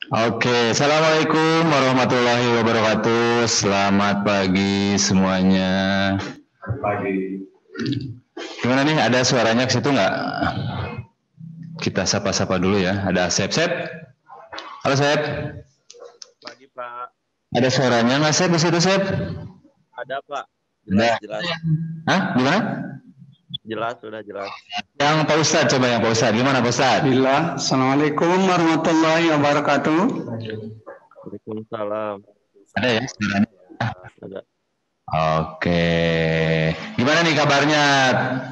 Oke, Assalamualaikum warahmatullahi wabarakatuh. Selamat pagi semuanya. Pagi. Gimana nih, ada suaranya ke situ nggak? Kita sapa-sapa dulu ya. Ada Sep. Halo Sep. Pagi Pak. Ada suaranya nggak Sep di situ Sep? Ada Pak. Ada. Jelas. Hah? Gimana? Jelas, sudah jelas. Yang Pak Ustadz, coba yang Pak Ustadz. Gimana Pak Ustadz? Bismillah. Assalamualaikum warahmatullahi wabarakatuh. Waalaikumsalam. Ada ya suaranya? Ada. Oke. Gimana nih kabarnya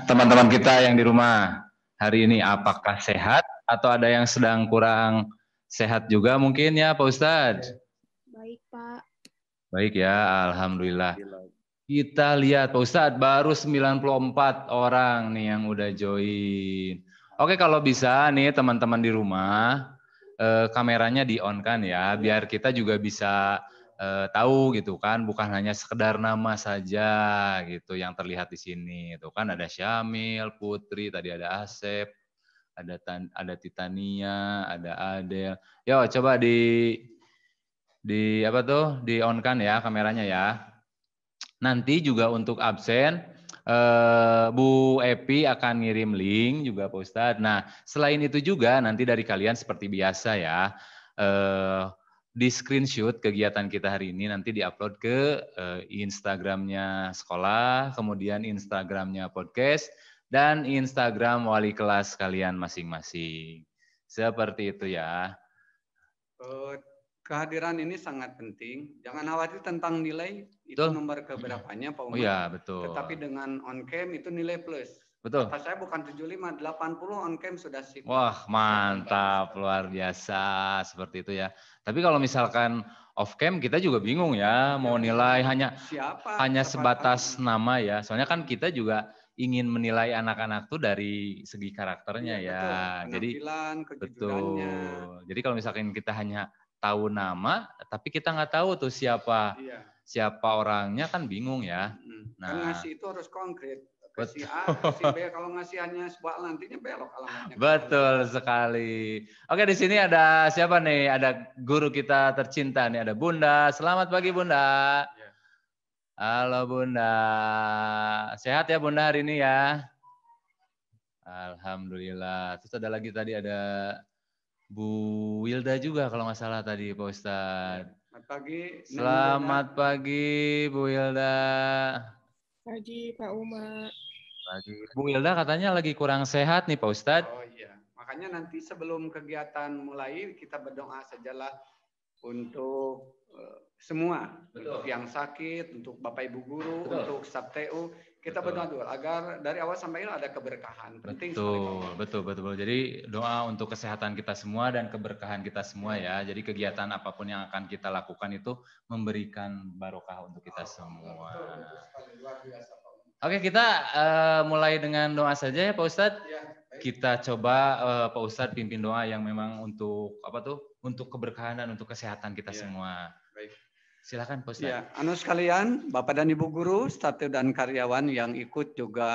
teman-teman kita yang di rumah hari ini? Apakah sehat atau ada yang sedang kurang sehat juga mungkin ya Pak Ustadz? Baik Pak. Baik ya, Alhamdulillah. Kita lihat Pak Ustadz baru 94 orang nih yang udah join. Oke, kalau bisa nih teman-teman di rumah kameranya di on kan ya, biar kita juga bisa tahu gitu kan, bukan hanya sekedar nama saja gitu yang terlihat di sini. Itu kan ada Syamil, Putri, tadi ada Asep, ada Titania, ada Adel. Yo, coba di apa tuh? Di on kan ya kameranya ya. Nanti juga untuk absen Bu Epi akan ngirim link juga Pak Ustadz. Nah, selain itu juga nanti dari kalian seperti biasa ya, di screenshot kegiatan kita hari ini nanti diupload ke Instagramnya sekolah, kemudian Instagramnya podcast, dan Instagram wali kelas kalian masing-masing. Seperti itu ya. Kehadiran ini sangat penting. Jangan khawatir tentang nilai, itu Betul. nomor keberapanya Pak Umar. Oh iya, betul. Tetapi dengan on cam itu nilai plus. Betul. Kata saya bukan 75, 80 on cam sudah sip. Wah, mantap, luar biasa seperti itu ya. Tapi kalau misalkan off cam kita juga bingung ya, mau nilai hanya sebatas nama ya. Soalnya kan kita juga ingin menilai anak-anak tuh dari segi karakternya ya. Betul. Jadi betul. Jadi kalau misalkan kita hanya tahu nama, tapi kita nggak tahu tuh siapa orangnya kan bingung ya. Nah, kan ngasih itu harus konkret. Si A, si B, kalau ngasih hanya sebuah nantinya belok alamatnya. Betul sekali. Oke, di sini ada siapa nih? Ada guru kita tercinta nih, ada Bunda. Selamat pagi Bunda. Halo Bunda. Sehat ya Bunda hari ini ya? Alhamdulillah. Terus ada lagi tadi ada Bu Wilda juga kalau nggak salah tadi Pak Ustadz. Selamat pagi. Selamat pagi Bu Wilda. Pagi Pak Umar. Bu Wilda katanya lagi kurang sehat nih Pak Ustadz. Oh iya, makanya nanti sebelum kegiatan mulai kita berdoa sajalah untuk semua. Betul. Untuk yang sakit, untuk Bapak Ibu Guru, betul. Untuk Staf TU, kita berdoa dulu agar dari awal sampai akhir ada keberkahan. Penting betul. Jadi doa untuk kesehatan kita semua dan keberkahan kita semua ya. Jadi kegiatan apapun yang akan kita lakukan itu memberikan barokah untuk kita semua. Oke, kita mulai dengan doa saja ya Pak Ustadz. Kita coba Pak Ustadz pimpin doa yang memang untuk apa tuh? Untuk keberkahan dan untuk kesehatan kita semua. Baik. Silakan Pak Ustadz. Ya, sekalian, Bapak dan Ibu Guru, staf dan karyawan yang ikut juga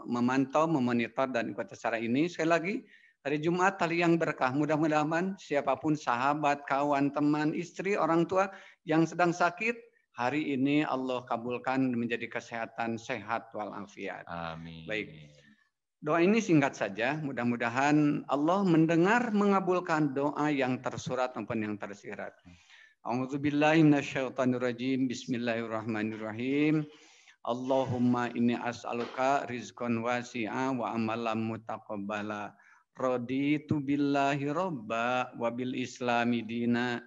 memantau, memonitor dan ikut acara ini. Sekali lagi, hari Jumat hari yang berkah. Mudah-mudahan siapapun sahabat, kawan, teman, istri, orang tua yang sedang sakit, hari ini Allah kabulkan menjadi kesehatan sehat walafiat. Amin. Baik. Doa ini singkat saja. Mudah-mudahan Allah mendengar, mengabulkan doa yang tersurat maupun yang tersirat. A'udzubillahi minasyaitonirrajim. Bismillahirrahmanirrahim. Allahumma inni as'aluka rizqan wasi'a wa amalan mutaqabbala. Raditu billahi robba wa bil islami dina.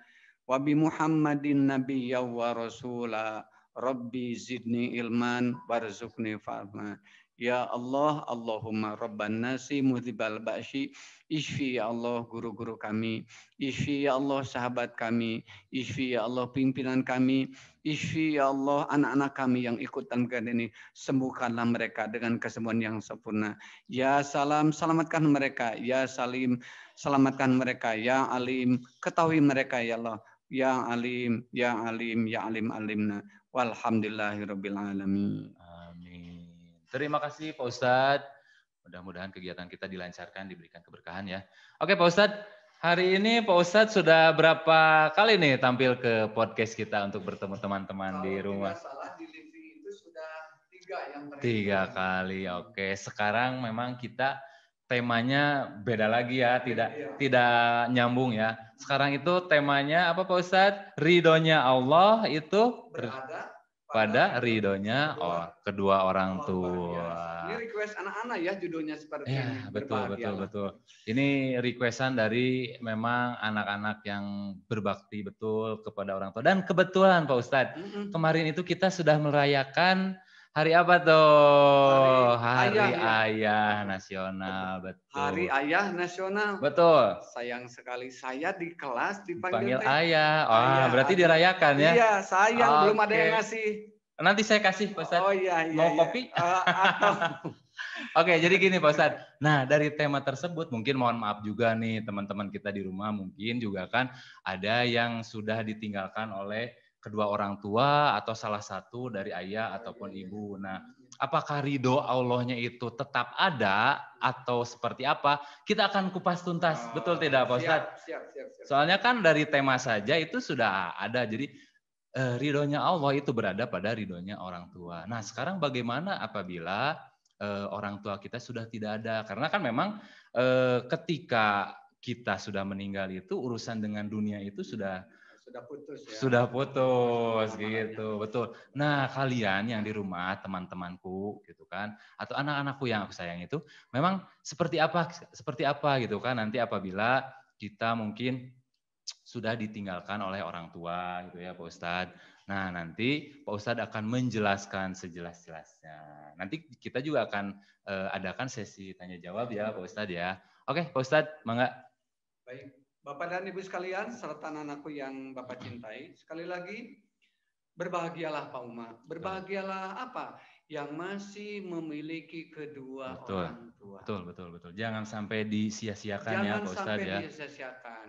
Wabi Muhammadin nabiyya wa rasula. Rabbi zidni ilman warzuqni fahma. Ya Allah, Allahumma rabban nasi mudhibal ba'syi. Ishfi ya Allah guru-guru kami. Ishfi ya Allah sahabat kami. Ishfi ya Allah pimpinan kami. Ishfi ya Allah anak-anak kami yang ikut dalam kegiatan ini. Sembuhkanlah mereka dengan kesembuhan yang sempurna. Ya salam, selamatkan mereka. Ya salim, selamatkan mereka. Ya alim, ketahui mereka ya Allah. Ya alim, ya alim, ya alim alimna. Walhamdulillahirabbil alamin. Amin. Terima kasih Pak Ustadz. Mudah-mudahan kegiatan kita dilancarkan, diberikan keberkahan ya. Oke Pak Ustadz, Hari ini Pak Ustadz sudah berapa kali nih tampil ke podcast kita untuk bertemu teman-teman di rumah? Kalau tidak salah di LIVI itu sudah 3 yang terakhir. 3 kali, oke. Sekarang memang kita temanya beda lagi ya, tidak nyambung ya. Sekarang itu temanya apa Pak Ustadz? Ridhonya Allah itu Berada pada ridhonya kedua orang tua. Ini request anak-anak ya judulnya seperti Ya, ini. betul. Ini requestan dari memang anak-anak yang berbakti betul kepada orang tua. Dan kebetulan Pak Ustadz, kemarin itu kita sudah merayakan hari apa tuh? Hari Ayah Nasional, betul. Hari Ayah Nasional. Betul. Sayang sekali saya di kelas Panggil dipanggil ayah. Wah, berarti dirayakan ya? Iya, sayang belum ada yang ngasih. Nanti saya kasih Pak Ustadz. Oh iya. Mau kopi? Oke, jadi gini Pak Ustadz. Nah, dari tema tersebut mungkin mohon maaf juga nih teman-teman kita di rumah mungkin juga kan ada yang sudah ditinggalkan oleh kedua orang tua atau salah satu dari ayah ataupun ibu. Nah, apakah ridho Allahnya itu tetap ada atau seperti apa? Kita akan kupas tuntas, betul tidak Pak Ustadz? Siap. Soalnya kan dari tema saja itu sudah ada. Jadi ridhonya Allah itu berada pada ridhonya orang tua. Nah, sekarang bagaimana apabila orang tua kita sudah tidak ada? Karena kan memang ketika kita sudah meninggal itu urusan dengan dunia itu sudah putus ya. Sudah putus gitu, betul. Nah, kalian yang di rumah, teman-temanku gitu kan, atau anak-anakku yang aku sayang itu memang seperti apa gitu kan nanti apabila kita mungkin sudah ditinggalkan oleh orang tua gitu ya Pak Ustadz. Nah, nanti Pak Ustadz akan menjelaskan sejelas-jelasnya. Nanti kita juga akan adakan sesi tanya jawab ya Pak Ustadz ya. Oke, Pak Ustadz, mangga. Baik. Bapak dan Ibu sekalian, serta anak-anakku yang Bapak cintai, sekali lagi, berbahagialah Pak Uma. Berbahagialah apa? Yang masih memiliki kedua orang tua. Betul. Jangan sampai disia-siakan ya Pak Ustadz ya. Jangan sampai disia-siakan.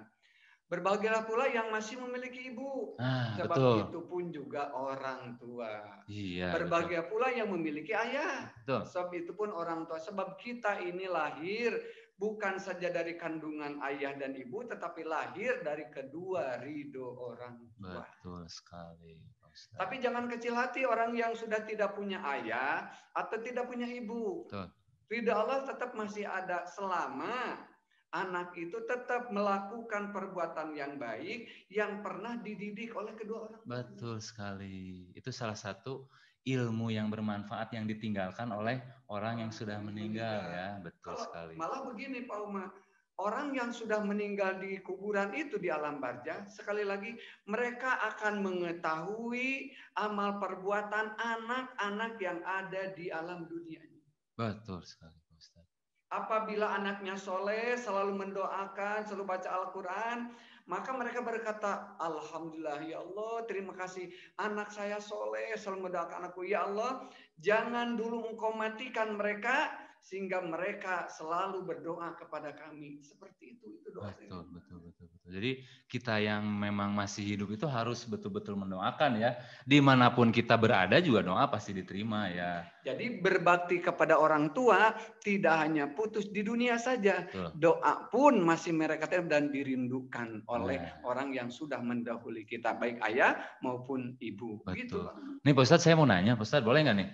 Berbahagialah pula yang masih memiliki ibu. Sebab betul. itu pun juga orang tua. Iya. Berbahagia pula yang memiliki ayah. Betul. Sebab itu pun orang tua. Sebab kita ini lahir bukan saja dari kandungan ayah dan ibu, tetapi lahir dari kedua ridho orang tua. Betul sekali, Ustaz. Tapi jangan kecil hati orang yang sudah tidak punya ayah atau tidak punya ibu. Betul. Ridho Allah tetap masih ada selama anak itu tetap melakukan perbuatan yang baik yang pernah dididik oleh kedua orang tua. Betul sekali. Itu salah satu ilmu yang bermanfaat yang ditinggalkan oleh orang yang sudah meninggal ya. Betul sekali. Malah begini Pak Uma, orang yang sudah meninggal di kuburan itu di alam barzah, sekali lagi mereka akan mengetahui amal perbuatan anak-anak yang ada di alam dunia ini. Betul sekali Pak Ustaz. Apabila anaknya soleh, selalu mendoakan, selalu baca Al-Quran, maka mereka berkata, Alhamdulillah ya Allah, terima kasih anak saya soleh, selalu mendoakan anakku. Ya Allah, jangan dulu engkau matikan mereka, sehingga mereka selalu berdoa kepada kami. Seperti itu doa. Betul. Jadi kita yang memang masih hidup itu harus betul-betul mendoakan ya. Dimanapun kita berada juga doa pasti diterima ya. Jadi berbakti kepada orang tua tidak hanya putus di dunia saja. Betul. Doa pun masih mereka dan dirindukan oleh orang yang sudah mendahului kita. Baik ayah maupun ibu. Betul. Gitu, Pak. Nih Pak Ustadz saya mau nanya, Pak Ustadz boleh nggak nih?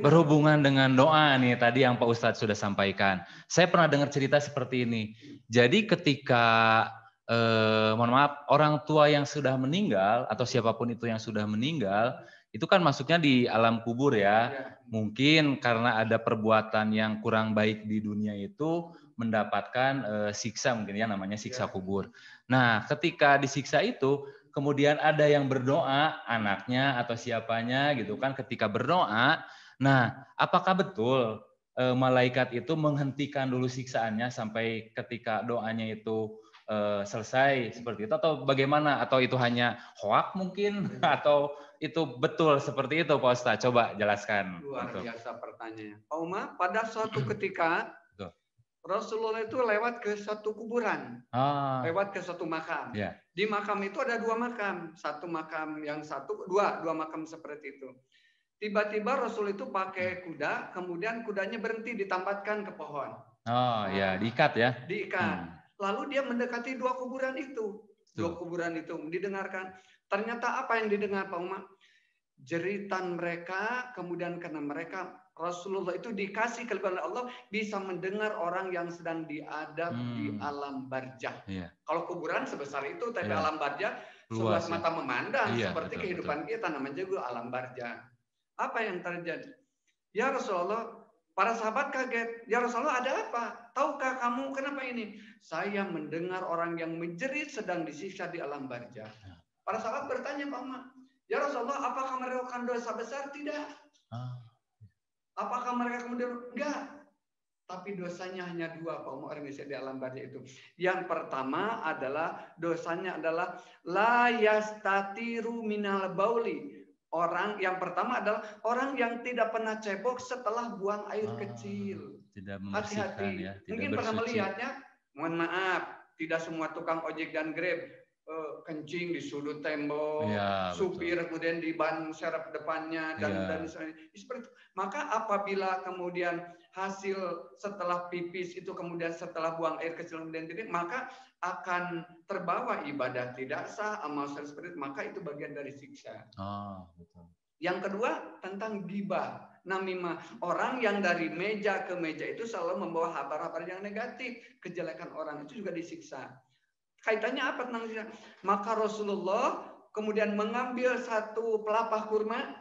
Berhubungan dengan doa nih tadi yang Pak Ustadz sudah sampaikan. Saya pernah dengar cerita seperti ini. Jadi ketika mohon maaf, orang tua yang sudah meninggal atau siapapun itu yang sudah meninggal, itu kan masuknya di alam kubur ya. Mungkin karena ada perbuatan yang kurang baik di dunia itu mendapatkan siksa mungkin ya namanya siksa kubur. Nah, ketika disiksa itu kemudian ada yang berdoa, anaknya atau siapanya gitu kan ketika berdoa, nah, apakah betul malaikat itu menghentikan dulu siksaannya sampai ketika doanya itu selesai seperti itu atau bagaimana, atau itu hanya hoak mungkin atau itu betul seperti itu Pak Ustadz? Coba jelaskan. Luar biasa pertanyaannya. Pak Uma, pada suatu ketika Rasulullah itu lewat ke suatu kuburan, lewat ke suatu makam. Yeah. Di makam itu ada 2 makam, satu makam yang dua makam seperti itu. Tiba-tiba Rasul itu pakai kuda, kemudian kudanya berhenti ditambatkan ke pohon. Oh ya, diikat ya? Diikat. Lalu dia mendekati dua kuburan itu. Dua kuburan itu didengarkan. Ternyata apa yang didengar Pak Umar? Jeritan mereka, kemudian karena mereka Rasulullah itu dikasih kelebihan Allah bisa mendengar orang yang sedang diadab di alam barzah. Kalau kuburan sebesar itu, tapi alam barzah seluas mata memandang seperti kehidupan kita, namanya juga alam barzah. Apa yang terjadi? Ya Rasulullah, para sahabat kaget. Ya Rasulullah, ada apa? Tahukah kamu kenapa ini? Saya mendengar orang yang menjerit sedang disiksa di alam barzah. Para sahabat bertanya, Pak Umar, ya Rasulullah, apakah mereka melakukan dosa besar? Tidak. Apakah mereka kemudian? Enggak. Tapi dosanya hanya dua, Pak Umar, yang di alam barzah itu. Yang pertama adalah dosanya adalah la yastatiru minal bauli. Orang yang pertama adalah orang yang tidak pernah cebok setelah buang air kecil. Hati-hati. Mungkin pernah melihatnya. Mohon maaf, tidak semua tukang ojek dan Grab kencing di sudut tembok, supir kemudian di ban serep depannya dan seperti itu. Maka apabila kemudian hasil setelah pipis itu kemudian setelah buang air kecil kemudian tidak, maka akan terbawa ibadah tidak sah, amal seperti itu, maka itu bagian dari siksa. Betul. Yang kedua tentang ghibah, namimah, orang yang dari meja ke meja itu selalu membawa kabar-kabar yang negatif, kejelekan orang, itu juga disiksa. Kaitannya apa tentang siksa? Maka Rasulullah kemudian mengambil satu pelepah kurma,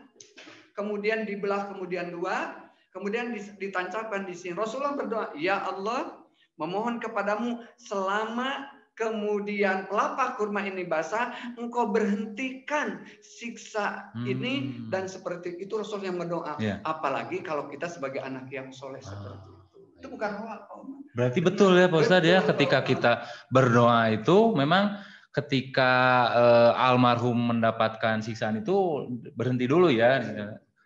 kemudian dibelah kemudian dua, kemudian ditancapkan di sini. Rasulullah berdoa, ya Allah, memohon kepadamu selama kemudian pelepah kurma ini basah, engkau berhentikan siksa ini, dan seperti itu Rasul yang berdoa. Apalagi kalau kita sebagai anak yang soleh seperti itu. Itu bukan hoak. Berarti betul ya Pak Ustadz ya, ketika kita berdoa itu memang ketika almarhum mendapatkan siksaan itu berhenti dulu ya.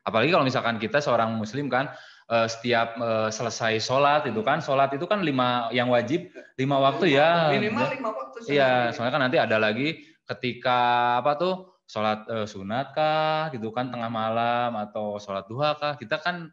Apalagi kalau misalkan kita seorang muslim kan setiap selesai sholat itu kan 5 yang wajib 5 waktu ya. Minimal 5 waktu. Iya, soalnya kan nanti ada lagi ketika sholat sunat kah gitu kan tengah malam atau sholat duha kah, kita kan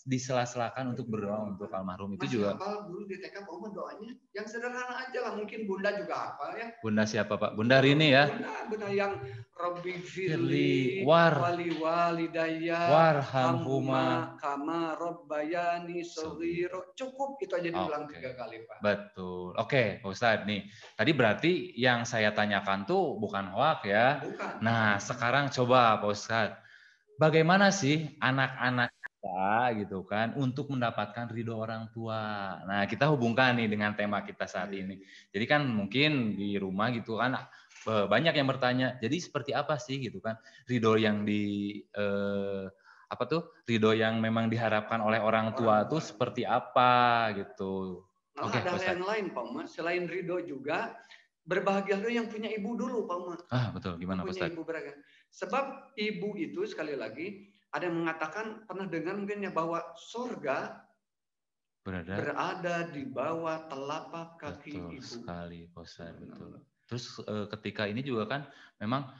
disela-selakan untuk berdoa untuk almarhum itu juga. Hafal dulu di TK Pak Umar doanya yang sederhana aja lah, mungkin Bunda juga hafal ya. Bunda siapa Pak? Bunda Rini ya. Bunda yang Rabbi firli wali walidayya warhamhuma kama rabbayani shaghira. Cukup itu aja diulang 3 kali Pak. Betul. Oke, Pak Ustadz nih. Tadi berarti yang saya tanyakan tuh bukan hoak ya. Bukan. Nah, sekarang coba Pak Ustadz, bagaimana sih anak-anak kita gitu kan untuk mendapatkan ridho orang tua. Nah, kita hubungkan nih dengan tema kita saat ini. Jadi kan mungkin di rumah gitu kan banyak yang bertanya, jadi seperti apa sih gitu kan ridho yang ridho yang memang diharapkan oleh orang tua itu seperti apa gitu. Oke, ada yang lain Pak Umar, selain ridho juga berbahagialah yang punya ibu dulu Pak Umar. Betul, gimana Pak Ustadz? Ibu beragam. Sebab ibu itu sekali lagi ada yang mengatakan, pernah dengar mungkin ya, bahwa surga berada di bawah telapak kaki betul ibu. Sekali, Ustaz, betul. Terus ketika ini juga kan memang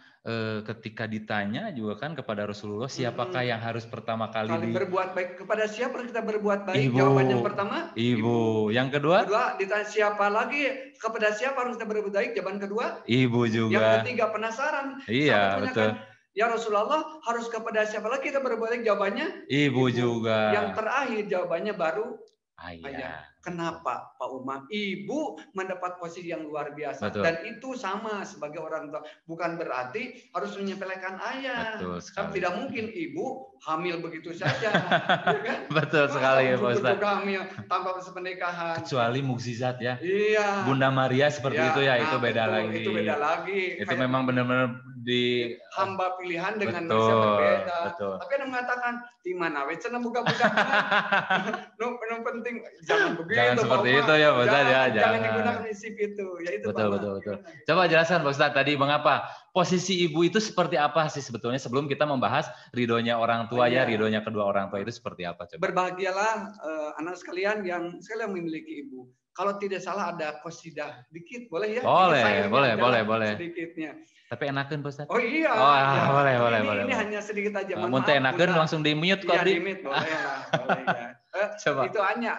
ketika ditanya juga kan kepada Rasulullah, siapakah yang harus pertama kali berbuat baik, kepada siapa kita berbuat baik? Ibu. Jawaban yang pertama ibu. Yang kedua ditanya siapa lagi, kepada siapa harus kita berbuat baik? Jawaban kedua ibu juga. Yang ketiga penasaran. Iya, betul. Ya Rasulullah, harus kepada siapa lagi kita berbuat baik? Jawabannya ibu juga. Yang terakhir jawabannya baru ayah. Kenapa Pak Umar? Ibu mendapat posisi yang luar biasa. Betul. Dan itu sama sebagai orang tua. Bukan berarti harus menyepelekan ayah. Kan tidak mungkin ibu hamil begitu saja. Ya kan? Betul sekali ya Pak Ustadz. Hamil tanpa pernikahan. Kecuali mukjizat ya. Iya. Bunda Maria seperti itu ya, itu beda lagi. Itu beda lagi. Itu memang benar-benar di hamba pilihan dengan betul, manusia berbeda. Betul. Tapi ada yang mengatakan di mana wes senang buka-buka. Yang penting jangan begitu. Jangan seperti itu ya Pak Ustadz ya. Jangan digunakan prinsip itu. Ya itu betul. Coba jelaskan Pak Ustadz tadi mengapa posisi ibu itu seperti apa sih sebetulnya sebelum kita membahas ridhonya orang tua ya, ridhonya kedua orang tua itu seperti apa coba. Berbahagialah anak sekalian yang memiliki ibu. Kalau tidak salah ada qasidah dikit boleh ya? Boleh. Sedikitnya. Tapi enakan Pak Ustadz. Oh iya. Boleh. Ini hanya sedikit aja. Muntah enakan langsung di-mute kok. Iya, di-mute boleh ya. Coba. Itu hanya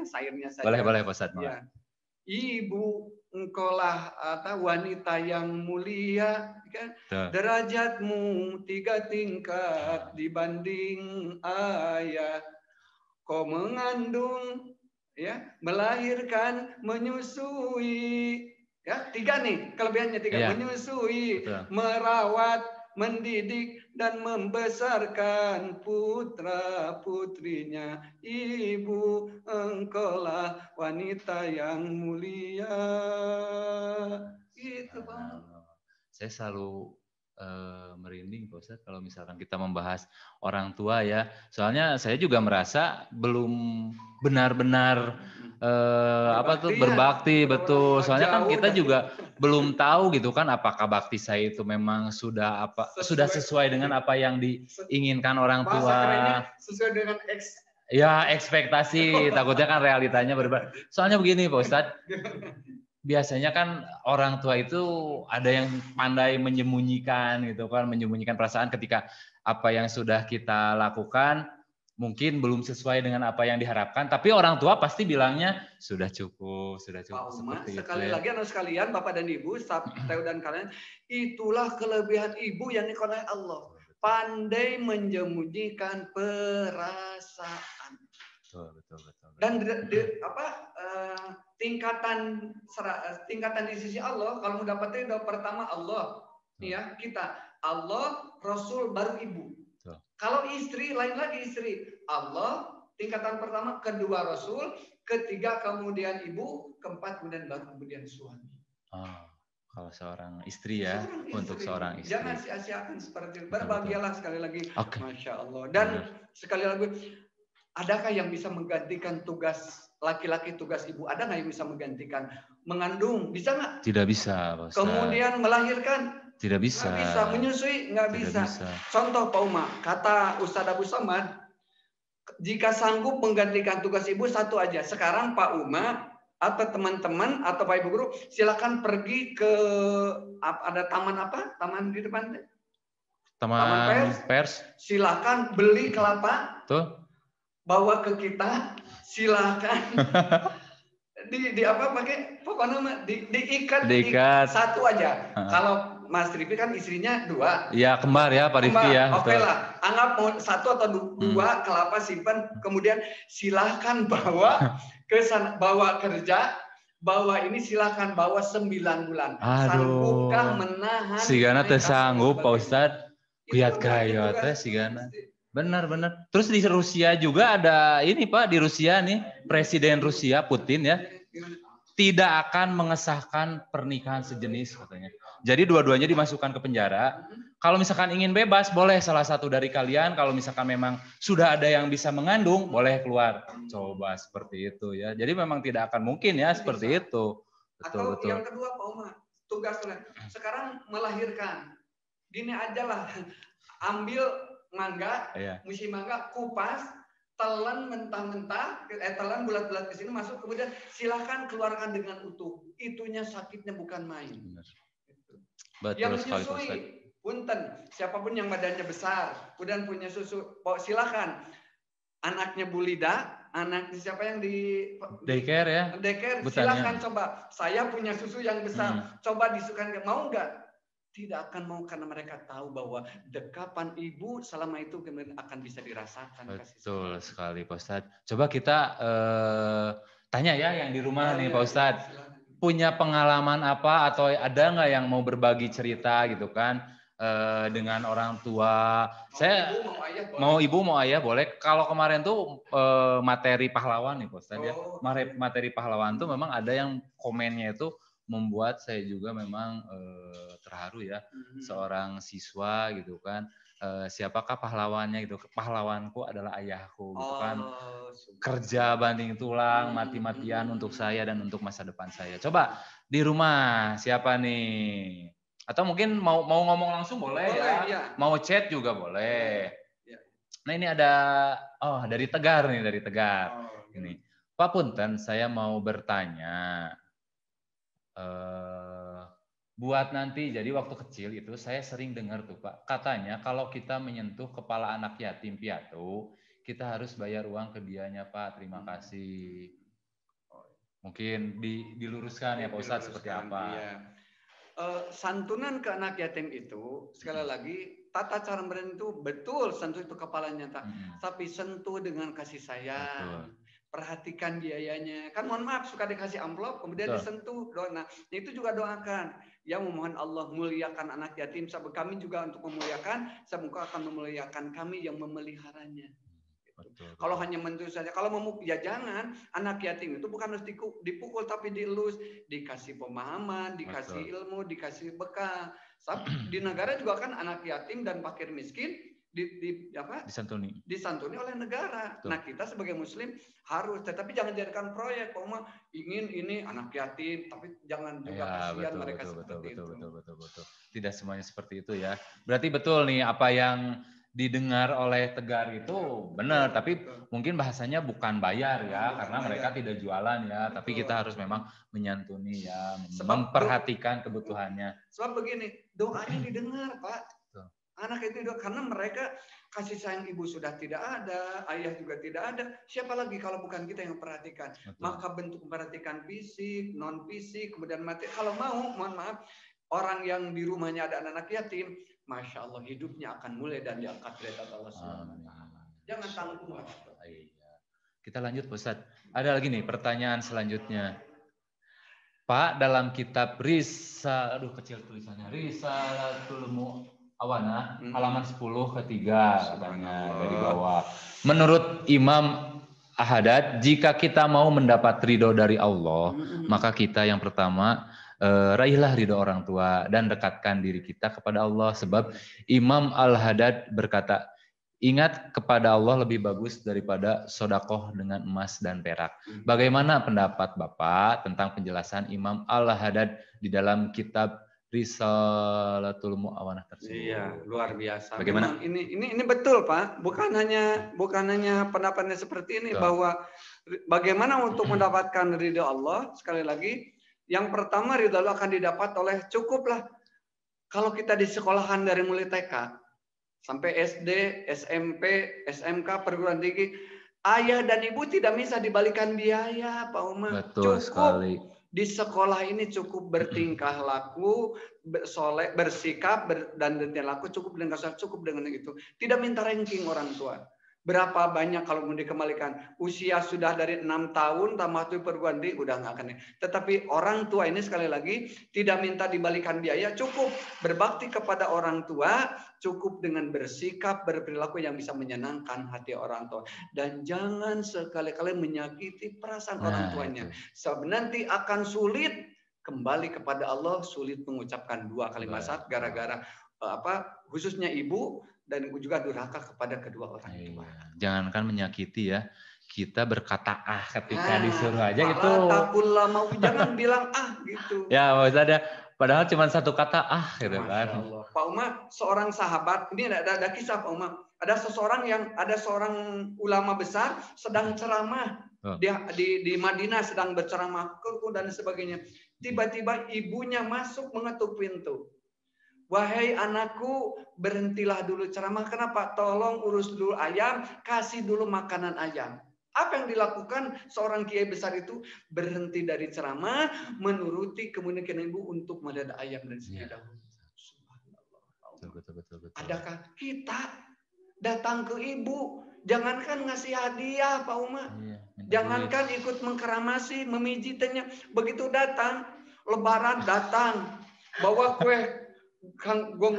sairnya saja. Boleh Pak Ustadz. Ya. Ibu, engkaulah wanita yang mulia, kan? Derajatmu 3 tingkat dibanding ayah. Kau mengandung, ya, melahirkan, menyusui, ya, 3 nih kelebihannya 3, Iya. menyusui, Betul. merawat, mendidik dan membesarkan putra putrinya. Ibu, engkaulah wanita yang mulia. Gitu, Pak. Saya selalu merinding Pak Ustadz kalau misalkan kita membahas orang tua ya. Soalnya saya juga merasa belum benar-benar berbakti, betul. Soalnya kan kita juga belum tahu gitu kan apakah bakti saya itu memang sudah sesuai dengan apa yang diinginkan orang tua. Bahasa kerennya sesuai dengan ya ekspektasi, takutnya kan realitanya berbeda. Soalnya begini Pak Ustadz, biasanya kan orang tua itu ada yang pandai menyembunyikan gitu kan, menyembunyikan perasaan ketika apa yang sudah kita lakukan mungkin belum sesuai dengan apa yang diharapkan, tapi orang tua pasti bilangnya sudah cukup Pak Uma, seperti sekali itu ya. lagi anak sekalian, Bapak dan Ibu, Teo dan kalian, itulah kelebihan ibu yang dikurniai Allah. Pandai menyembunyikan perasaan. Betul. Dan tingkatan di sisi Allah, kalau mendapatnya pertama Allah, ya kita Allah, Rasul, baru ibu. Kalau istri lain lagi istri, Allah tingkatan pertama, kedua Rasul, ketiga kemudian ibu, keempat kemudian suami. Kalau seorang istri ya, untuk seorang istri. Jangan sia-siakan seperti itu. Berbahagialah sekali lagi. Okay. Masya Allah. Dan sekali lagi, adakah yang bisa menggantikan tugas laki-laki, tugas ibu? Ada nggak yang bisa menggantikan? Mengandung, bisa nggak? Tidak bisa, Pak Ustaz. Kemudian melahirkan? Tidak bisa. Nggak bisa. Menyusui? Nggak bisa. Contoh Pak Uma, kata Ustadz Abu Samad, jika sanggup menggantikan tugas ibu satu aja. Sekarang Pak Uma atau teman-teman atau Pak Ibu Guru, silakan pergi ke ada taman apa? Taman di depan? Taman pers. Silakan beli kelapa. Tuh. Bawa ke kita, silakan. di apa pakai pokoknya diikat satu aja. Kalau Mas Rifki kan istrinya 2. Iya, kembar ya Pak Rifki ya. Oke lah, anggap mau 1 atau 2 kelapa simpan, kemudian silahkan bawa ke sana, bawa kerja, bawa ini silahkan bawa 9 bulan. Sanggupkah menahan? Sigana teh sanggup Pak Ustadz. Lihat gaya teh sigana. Benar. Terus di Rusia juga ada ini Pak, di Rusia nih Presiden Rusia Putin ya tidak akan mengesahkan pernikahan sejenis katanya. Jadi dua-duanya dimasukkan ke penjara. Kalau misalkan ingin bebas boleh salah satu dari kalian. Kalau misalkan memang sudah ada yang bisa mengandung boleh keluar. Coba seperti itu ya. Jadi memang tidak akan mungkin ya seperti itu. Betul. Yang kedua Pak Uma, tugasnya sekarang melahirkan. Gini aja lah, ambil mangga, musim mangga, kupas, telan mentah-mentah, telan bulat-bulat ke sini masuk, kemudian silakan keluarkan dengan utuh. Itunya sakitnya bukan main. Betul, yang menyusui, punten, siapapun yang badannya besar, kemudian punya susu, silakan. Anaknya bulida, anaknya siapa yang di daycare ya? Daycare, silakan coba. Saya punya susu yang besar, coba disukan, mau nggak? Tidak akan mau karena mereka tahu bahwa dekapan ibu selama itu kemudian akan bisa dirasakan. Betul sekali Pak Ustadz. Coba kita tanya ya yang di rumah nih Pak Ustadz. Punya pengalaman apa atau ada nggak yang mau berbagi cerita gitu kan dengan orang tua? Saya mau ibu mau ayah boleh. Kalau kemarin tuh materi pahlawan nih Pak Ustadz ya. Materi pahlawan tuh memang ada yang komennya itu membuat saya juga memang terharu ya, seorang siswa gitu kan, siapakah pahlawannya gitu, pahlawanku adalah ayahku gitu kan, kerja banting tulang, mati-matian untuk saya dan untuk masa depan saya. Coba di rumah siapa nih? Atau mungkin mau ngomong langsung boleh ya, mau chat juga boleh. Nah ini ada, dari Tegar nih, dari Tegar. Ini Pak Punten, saya mau bertanya. Buat nanti, jadi waktu kecil itu saya sering dengar tuh Pak, katanya kalau kita menyentuh kepala anak yatim piatu, kita harus bayar uang ke dianya Pak, terima kasih. Mungkin diluruskan ya Pak Ustadz seperti apa? Iya. Santunan ke anak yatim itu sekali lagi tata cara memberi itu betul sentuh itu kepalanya tapi sentuh dengan kasih sayang. Betul. Perhatikan biayanya. Kan mohon maaf suka dikasih amplop kemudian disentuh. Nah, itu juga doakan. Ya memohon Allah muliakan anak yatim. Sebab kami juga untuk memuliakan, semoga akan memuliakan kami yang memeliharanya. Betul. Kalau hanya mentus saja, kalau memukul ya jangan. Anak yatim itu bukan harus dipukul tapi dielus, dikasih pemahaman, dikasih ilmu, dikasih bekal. Di negara juga kan anak yatim dan fakir miskin disantuni oleh negara. Betul. Nah kita sebagai muslim harus, tetapi jangan jadikan proyek. Oma ingin ini anak yatim, tapi jangan juga kasihan mereka seperti itu. Betul. Tidak semuanya seperti itu ya. Berarti betul nih apa yang didengar oleh Tegar itu benar, tapi mungkin bahasanya bukan bayar ya, karena mereka tidak jualan ya, tapi kita harus memang menyantuni ya, memperhatikan kebutuhannya. Sebab begini, doanya didengar Pak. Anak itu karena mereka kasih sayang ibu sudah tidak ada, ayah juga tidak ada, siapa lagi kalau bukan kita yang perhatikan. Maka bentuk memperhatikan fisik, non fisik, kemudian materi. Kalau mau, mohon maaf, orang yang di rumahnya ada anak yatim, Masya Allah hidupnya akan mulai dan diangkat derajat Allah SWT. Jangan tanggung. Kita lanjut Pak Ustadz. Ada lagi nih pertanyaan selanjutnya. Pak, dalam kitab kecil tulisannya, Risalatul Mu'awanah, halaman 10 ketiga katanya dari bawah. Menurut Imam Ahadad, jika kita mau mendapat ridho dari Allah, maka kita yang pertama raihlah ridho orang tua dan dekatkan diri kita kepada Allah. Sebab Imam Al-Haddad berkata, ingat kepada Allah lebih bagus daripada sodakoh dengan emas dan perak. Bagaimana pendapat Bapak tentang penjelasan Imam Al-Haddad di dalam kitab Risalatul Mu'awanah tersebut? Iya, luar biasa. Bagaimana? Memang ini betul Pak, bukan hanya pendapatnya seperti ini, bahwa bagaimana untuk mendapatkan ridho Allah, sekali lagi yang pertama ridho Allah akan didapat oleh cukuplah kalau kita di sekolahan dari mulai TK sampai SD, SMP, SMK, perguruan tinggi, ayah dan ibu tidak bisa dibalikan biaya, Pak Umar. Betul sekali. Di sekolah ini cukup bertingkah laku, soleh, bersikap, dan laku cukup dengan kasar, cukup dengan itu. Tidak minta ranking orang tua. Berapa banyak kalau mau dikembalikan usia sudah dari 6 tahun tambah tuh perguruan tinggi udah nggak akan. Tetapi orang tua ini sekali lagi tidak minta dibalikan biaya, cukup berbakti kepada orang tua, cukup dengan bersikap berperilaku yang bisa menyenangkan hati orang tua, dan jangan sekali-kali menyakiti perasaan orang tuanya. Sebab nanti akan sulit kembali kepada Allah, sulit mengucapkan dua kalimat syahadat gara-gara khususnya ibu, dan juga durhaka kepada kedua orang tua. Jangankan menyakiti ya, kita berkata ketika disuruh aja itu. Jangan bilang gitu. Ya maksudnya padahal cuma satu kata gitu kan. Pak Umar, seorang sahabat, ini ada kisah Pak Umar. Ada seorang ulama besar sedang ceramah di Madinah, sedang berceramah dan sebagainya. Tiba-tiba ibunya masuk mengetuk pintu. Wahai anakku, berhentilah dulu ceramah. Kenapa? Tolong urus dulu ayam, kasih dulu makanan ayam. Apa yang dilakukan seorang kiai besar itu? Berhenti dari ceramah, menuruti kemudian ibu untuk mendadak ayam dan sebagainya. Betul. Adakah kita datang ke ibu, jangankan ngasih hadiah Pak Umar, jangankan ikut mengkeramasi, memijitnya, begitu datang, Lebaran datang, bawa kue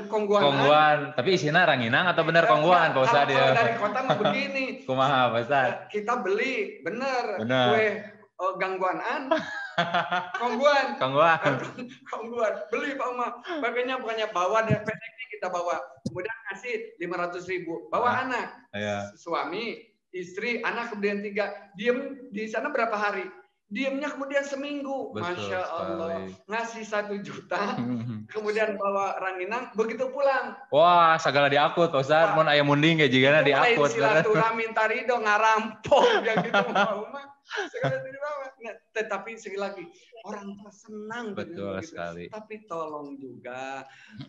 kongguan, tapi isinya ranginang atau benar kongguan Pak Ustadz ya? Kalau dari kota mah begini. Kumaha Pak Ustadz? Kita beli bener kue gangguanan, kongguan, beli Pak Umar. Makanya bukannya bawa dari PNK kita bawa, kemudian ngasih 500.000, bawa anak, suami, istri, anak kemudian 3, diem di sana berapa hari? Diemnya kemudian seminggu. Masya Allah. Ngasih 1 juta. Kemudian bawa ranginang. Begitu pulang. Wah, segala diakut. Pak Ustadz, mau ayam munding kayak jigana diakut. Silaturahmi minta ridho ngarampok. Yang gitu. Sekali di bawah. Nah, tetapi sekali lagi orang tua senang Betul dengan begitu. sekali. Tapi tolong juga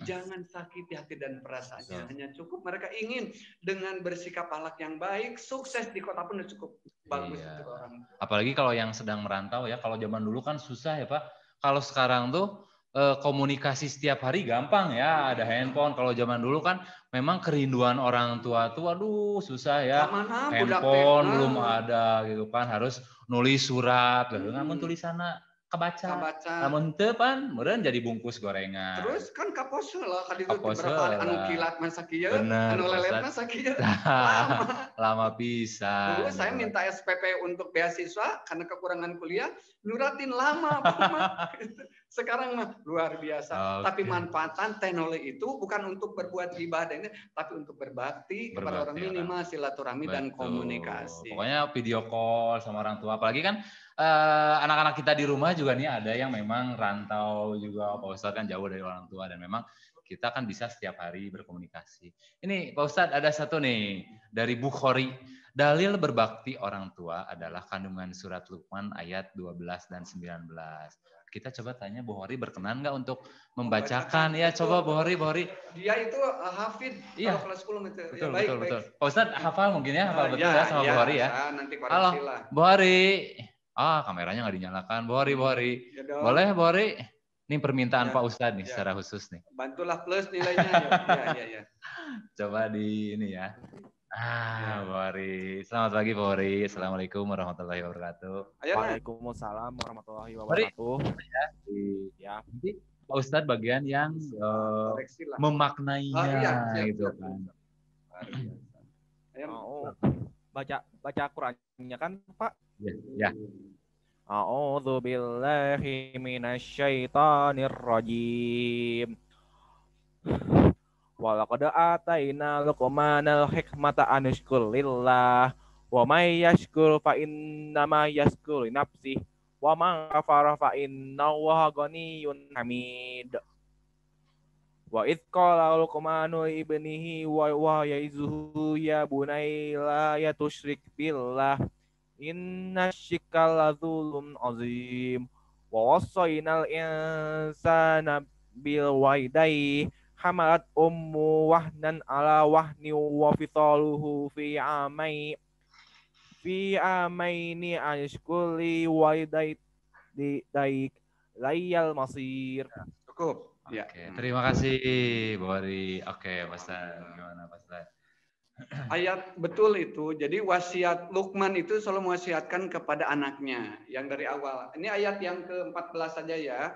jangan sakiti hati dan perasaannya. Betul. Hanya cukup mereka ingin dengan bersikap akhlak yang baik, sukses di kota pun cukup bagus Iya. untuk orang. Apalagi kalau yang sedang merantau ya, kalau zaman dulu kan susah ya Pak. Kalau sekarang tuh komunikasi setiap hari gampang ya, ada handphone. Kalau zaman dulu kan memang kerinduan orang tua tuh aduh susah ya. Kamana budak teh? Handphone belum ada gitu kan, harus nulis surat gitu. Namun tulisanna kebaca. Namun teu pan meureun jadi bungkus gorengan. Terus kan kapos lah kali itu Kapos beberapa heula. anu kilat masa kieu, Bener, anu lelet Ustaz. masa kieu. Lama. Lama pisan. Dulu saya minta SPP untuk beasiswa karena kekurangan kuliah, nyuratin lama Pak Umar. Sekarang mah luar biasa. Oke. Tapi manfaatan teknologi itu bukan untuk berbuat ibadah ini, tapi untuk berbakti kepada orang, minimal silaturahmi dan komunikasi. Pokoknya video call sama orang tua. Apalagi kan anak-anak kita di rumah juga nih ada yang memang rantau juga, Pak Ustadz kan jauh dari orang tua dan memang kita kan bisa setiap hari berkomunikasi. Ini Pak Ustadz ada satu nih dari Bukhari. Dalil berbakti orang tua adalah kandungan surat Luqman ayat 12 dan 19. Kita coba tanya Bukhari berkenan nggak untuk membacakan? Ya coba Bukhari. Dia itu hafid iya. kalau kelas 10 itu. Betul, Ya, baik. Pak Ustadz hafal mungkin ya, hafal betul ya sama Bukhari ya. Nanti halo, Bukhari. Kameranya nggak dinyalakan. Bukhari. Ya, boleh Bukhari? Ini permintaan Pak Ustadz nih secara khusus nih. Bantulah plus nilainya. Ya. Coba di ini ya. Bukhari. Selamat pagi Bukhari. Assalamualaikum warahmatullahi wabarakatuh. Waalaikumsalam warahmatullahi wabarakatuh. Ya. Nanti Pak Ustadz bagian yang memaknainya gitu kan. Baca Qurannya kan Pak? Ya. A'udzu billahi minasyaitonir rajim. Walaqad ataina Luqmanal hikmata an yashkur lillah wa may yashkur fa innama yashkur li nafsihi wa man kafara fa innallaha ghaniyyun hamid. Wa idz qala Luqmanu ibnihi wa ya'izuhu ya bunayya la tusyrik billah inna syirka la dzulmun azim. Wa wassaynal insana bil walidayni hamalat ummu wahnan ala wahni wa fitaluhu fi amaini anishkuli walidayk layal masir. Cukup. Ya. Oke, terima kasih Bukhari. Oke, Pak Ustadz, gimana Pak Ustadz? Ayat betul itu. Jadi wasiat Luqman itu selalu mewasiatkan kepada anaknya yang dari awal. Ini ayat yang ke-14 saja ya.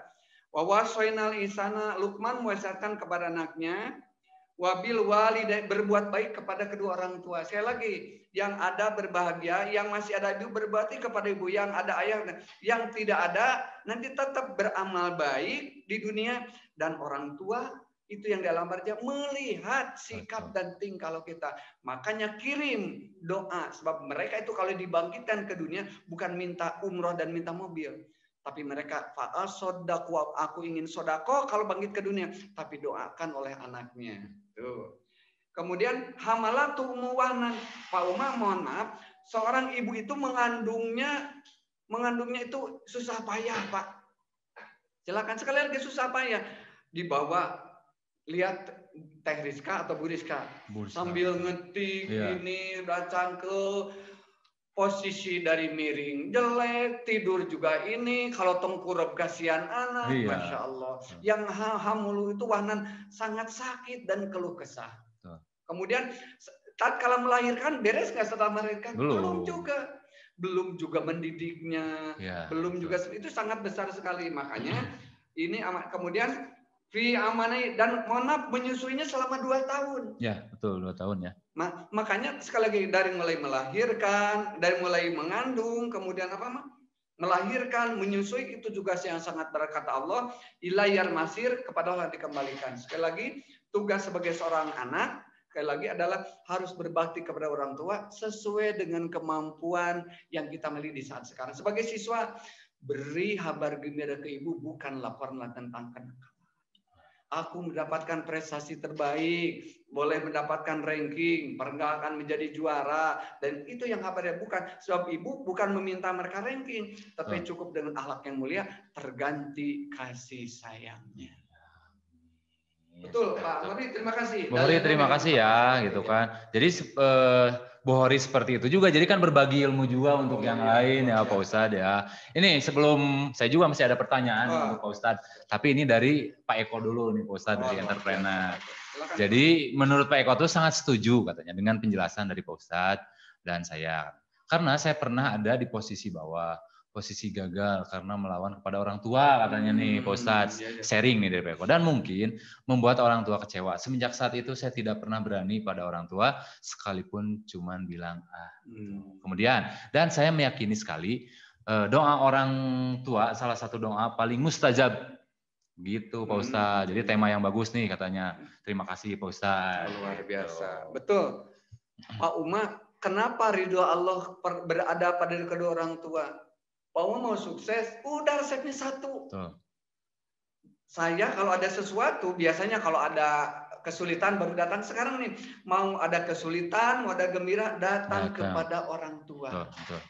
Wa wasainal insana, Luqman mewasiatkan kepada anaknya, wabil walidayni, berbuat baik kepada kedua orang tua. Sekali lagi, yang ada berbahagia, yang masih ada ibu berbakti kepada ibu, yang ada ayah, yang tidak ada nanti tetap beramal baik di dunia, dan orang tua itu yang dalam artinya melihat sikap dan tingkah kita. Makanya kirim doa, sebab mereka itu kalau dibangkitkan ke dunia bukan minta umroh dan minta mobil. Tapi mereka fa'al sodaku, aku ingin sodako kalau bangkit ke dunia. Tapi doakan oleh anaknya. Tuh. Kemudian hamalatu muwahnan. Pak Umar, mohon maaf, seorang ibu itu mengandungnya itu susah payah, Pak. Silakan sekali lagi susah payah. Dibawa, lihat Teh Rizka atau Bu Rizka. Sambil ngetik ini, udah cangkel. Posisi dari miring jelek, tidur juga ini, kalau tengkurap kasihan anak, Masya Allah. Yang hamulu itu wahnan sangat sakit dan keluh kesah. Kemudian tatkala melahirkan, beres nggak setelah melahirkan? Belum juga mendidiknya, belum juga, itu sangat besar sekali. Makanya ini kemudian fi amanai, dan mohon maaf, menyusuinya selama 2 tahun. Ya, betul, 2 tahun ya. Makanya sekali lagi dari mulai melahirkan, dari mulai mengandung, kemudian melahirkan, menyusui, itu juga yang sangat berkata Allah, ilayal masir, kepada Allah dikembalikan. Sekali lagi, tugas sebagai seorang anak, sekali lagi adalah harus berbakti kepada orang tua sesuai dengan kemampuan yang kita miliki di saat sekarang. Sebagai siswa, beri kabar gembira ke ibu, bukan laporan tentang kenakalan. aku mendapatkan prestasi terbaik, boleh mendapatkan ranking, pernah akan menjadi juara, dan itu yang kabarnya bukan. Sebab ibu bukan meminta mereka ranking, tapi cukup dengan akhlak yang mulia, terganti kasih sayangnya. Betul, Pak Mori, terima kasih. Bu Hori, terima kasih ya, gitu kan. Jadi Bu Hori seperti itu juga. Jadi kan berbagi ilmu juga untuk yang lain ya, Pak Ustadz ya. Ini sebelum saya juga masih ada pertanyaan untuk Pak Ustadz. Tapi ini dari Pak Eko dulu nih, Pak Ustadz, dari entrepreneur. Jadi menurut Pak Eko itu sangat setuju katanya dengan penjelasan dari Pak Ustadz dan saya. Karena saya pernah ada di posisi bawah. Posisi gagal karena melawan kepada orang tua katanya nih Pak Ustadz. Sharing nih dari Pak Eko. Dan mungkin membuat orang tua kecewa. Semenjak saat itu saya tidak pernah berani pada orang tua sekalipun cuman bilang Kemudian, dan saya meyakini sekali doa orang tua salah satu doa paling mustajab. Gitu Pak Ustadz. Jadi tema yang bagus nih katanya. Terima kasih Pak Ustadz. Luar biasa. Betul. Pak Uma, kenapa ridho Allah berada pada kedua orang tua? Pak Uma mau sukses, udah resepnya satu. Betul. Saya kalau ada sesuatu, biasanya kalau ada kesulitan baru datang. Sekarang nih, mau ada kesulitan, mau ada gembira, datang kepada orang tua. Betul.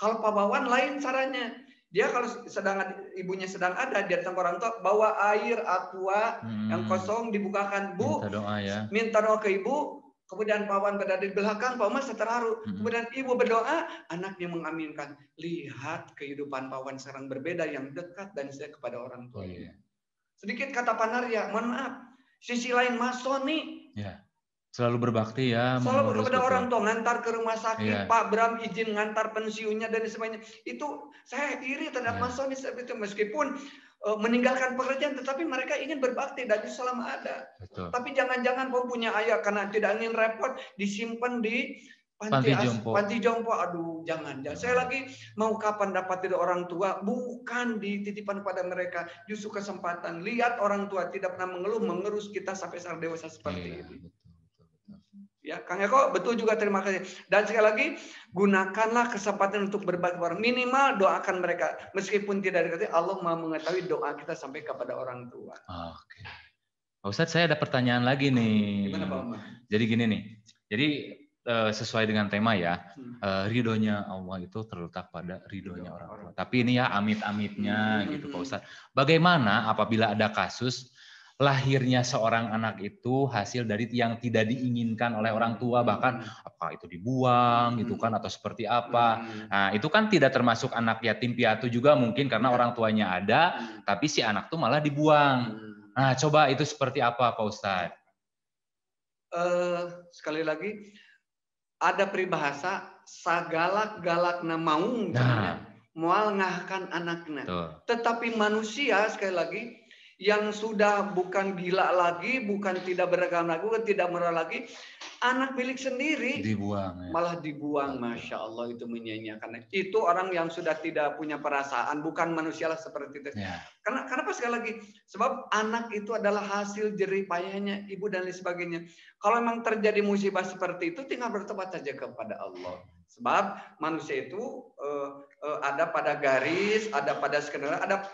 Kalau Pak Wawan lain caranya. Dia kalau ibunya sedang ada, dia datang ke orang tua, bawa air aqua yang kosong dibukakan. Bu, minta doa ya. Minta doa ke ibu. Kemudian Pak Wawan berada di belakang, Pak Mas terharu. Kemudian ibu berdoa, anaknya mengaminkan. Lihat kehidupan Pak Wawan sekarang berbeda, yang dekat dan saya kepada orang tua. Sedikit kata Pak Narya, mohon maaf. Sisi lain Mas Soni. Ya. Selalu berbakti ya. Selalu kepada orang tua, ngantar ke rumah sakit. Pak Bram izin ngantar pensiunnya dan sebagainya. Itu saya iri terhadap Mas Soni seperti itu. Meskipun meninggalkan pekerjaan, tetapi mereka ingin berbakti dan selama ada. Betul. Tapi jangan-jangan punya ayah karena tidak ingin repot, disimpan di panti jompo. Aduh, jangan. Saya lagi mau kapan dapat dari orang tua, bukan dititipkan pada mereka. Justru kesempatan. Lihat orang tua tidak pernah mengeluh, mengerus kita sampai saat dewasa seperti ini. Ya, Kang Eko, betul juga, terima kasih. Dan sekali lagi, gunakanlah kesempatan untuk berbagi orang. Minimal doakan mereka. Meskipun tidak dikatakan, Allah mau mengetahui doa kita sampai kepada orang tua. Oke. Pak Ustadz, saya ada pertanyaan lagi nih. Gimana Pak Umar? Jadi gini nih. Jadi sesuai dengan tema ya, ridhonya Allah itu terletak pada ridhonya orang tua. Tapi ini ya amit-amitnya gitu Pak Ustadz. Bagaimana apabila ada kasus lahirnya seorang anak itu hasil dari yang tidak diinginkan oleh orang tua, bahkan apa itu dibuang gitu kan, atau seperti apa. Nah itu kan tidak termasuk anak yatim piatu juga mungkin karena orang tuanya ada, tapi si anak tuh malah dibuang. Nah coba itu seperti apa Pak Ustadz? Sekali lagi, ada peribahasa sagalak-galakna maung, mual ngahkan anaknya. Tetapi manusia sekali lagi yang sudah bukan gila lagi, bukan tidak beragama lagi, bukan tidak murah lagi, anak milik sendiri dibuang, malah dibuang. Masya Allah, itu menyanyiakan. Itu orang yang sudah tidak punya perasaan, bukan manusia lah seperti itu. Kenapa sekali lagi? Sebab anak itu adalah hasil jerih payahnya ibu dan lain sebagainya. Kalau memang terjadi musibah seperti itu, tinggal bertobat saja kepada Allah. Sebab manusia itu ada pada garis, ada pada skenario, ada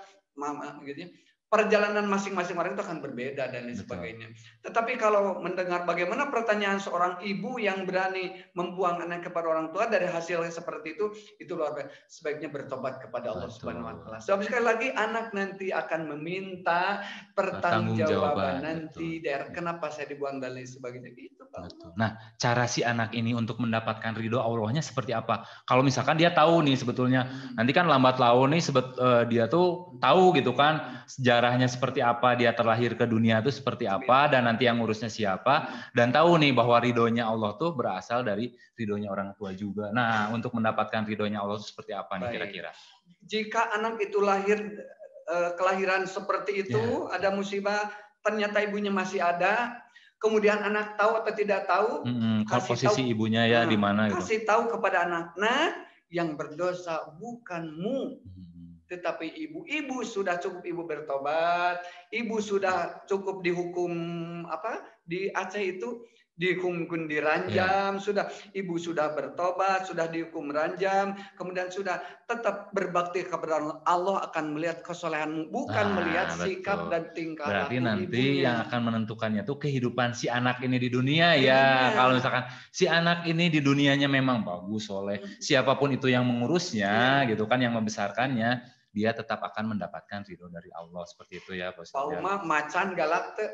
gitu ya. Perjalanan masing-masing orang itu akan berbeda dan lain sebagainya. Tetapi kalau mendengar bagaimana pertanyaan seorang ibu yang berani membuang anak kepada orang tua dari hasil seperti itu luar biasa. Sebaiknya bertobat kepada Allah Subhanahu wa taala. Sebab sekali lagi anak nanti akan meminta pertanggungjawaban nanti dari kenapa saya dibuang dan lain sebagainya gitu, Pak. Nah, cara si anak ini untuk mendapatkan ridho Allahnya seperti apa? Kalau misalkan dia tahu nih sebetulnya nanti kan lambat laun nih dia tuh tahu gitu kan sejarahnya seperti apa, dia terlahir ke dunia itu seperti apa, dan nanti yang ngurusnya siapa, dan tahu nih bahwa ridhonya Allah tuh berasal dari ridhonya orang tua juga. Nah, untuk mendapatkan ridhonya Allah itu seperti apa nih kira-kira? Jika anak itu lahir kelahiran seperti itu, ada musibah, ternyata ibunya masih ada, kemudian anak tahu atau tidak tahu, posisi ibunya ya di mana gitu. Kasih tahu kepada anak, yang berdosa bukanmu. Tetapi ibu sudah cukup ibu bertobat, ibu sudah cukup dihukum di Aceh itu dihukum diranjam, sudah ibu sudah bertobat, sudah dihukum ranjam, kemudian sudah tetap berbakti kepada Allah akan melihat kesolehanmu, bukan melihat sikap dan tingkah berarti laku nanti ibunya. yang akan menentukannya tuh kehidupan si anak ini di dunia ya. Kalau misalkan si anak ini di dunianya memang bagus, soleh, siapapun itu yang mengurusnya gitu kan, yang membesarkannya, dia tetap akan mendapatkan ridho dari Allah, seperti itu ya Pak Ustaz. Pak Uma macan galak teh.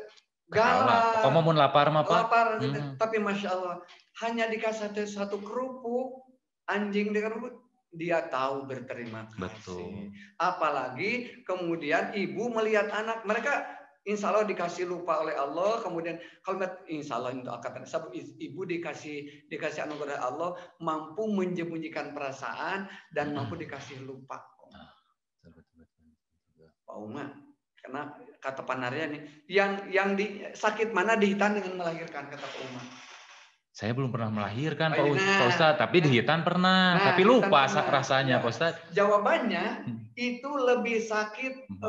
Galak. Kamu mau lapar mah Pak? Lapar, tapi Masya Allah hanya dikasih satu kerupuk, anjing di kerupuk, dia tahu berterima kasih. Betul. Apalagi kemudian ibu melihat anak, mereka insya Allah dikasih lupa oleh Allah, kemudian kalau insya Allah itu akan ibu dikasih anugerah Allah, mampu menyembunyikan perasaan dan mampu dikasih lupa. Pak Uma, karena kata Panaria nih, yang sakit mana dihitan dengan melahirkan, kata Pak Uma. Saya belum pernah melahirkan Pak Ustadz, tapi dihitan pernah, tapi lupa rasanya Pak Ustadz. Jawabannya itu lebih sakit,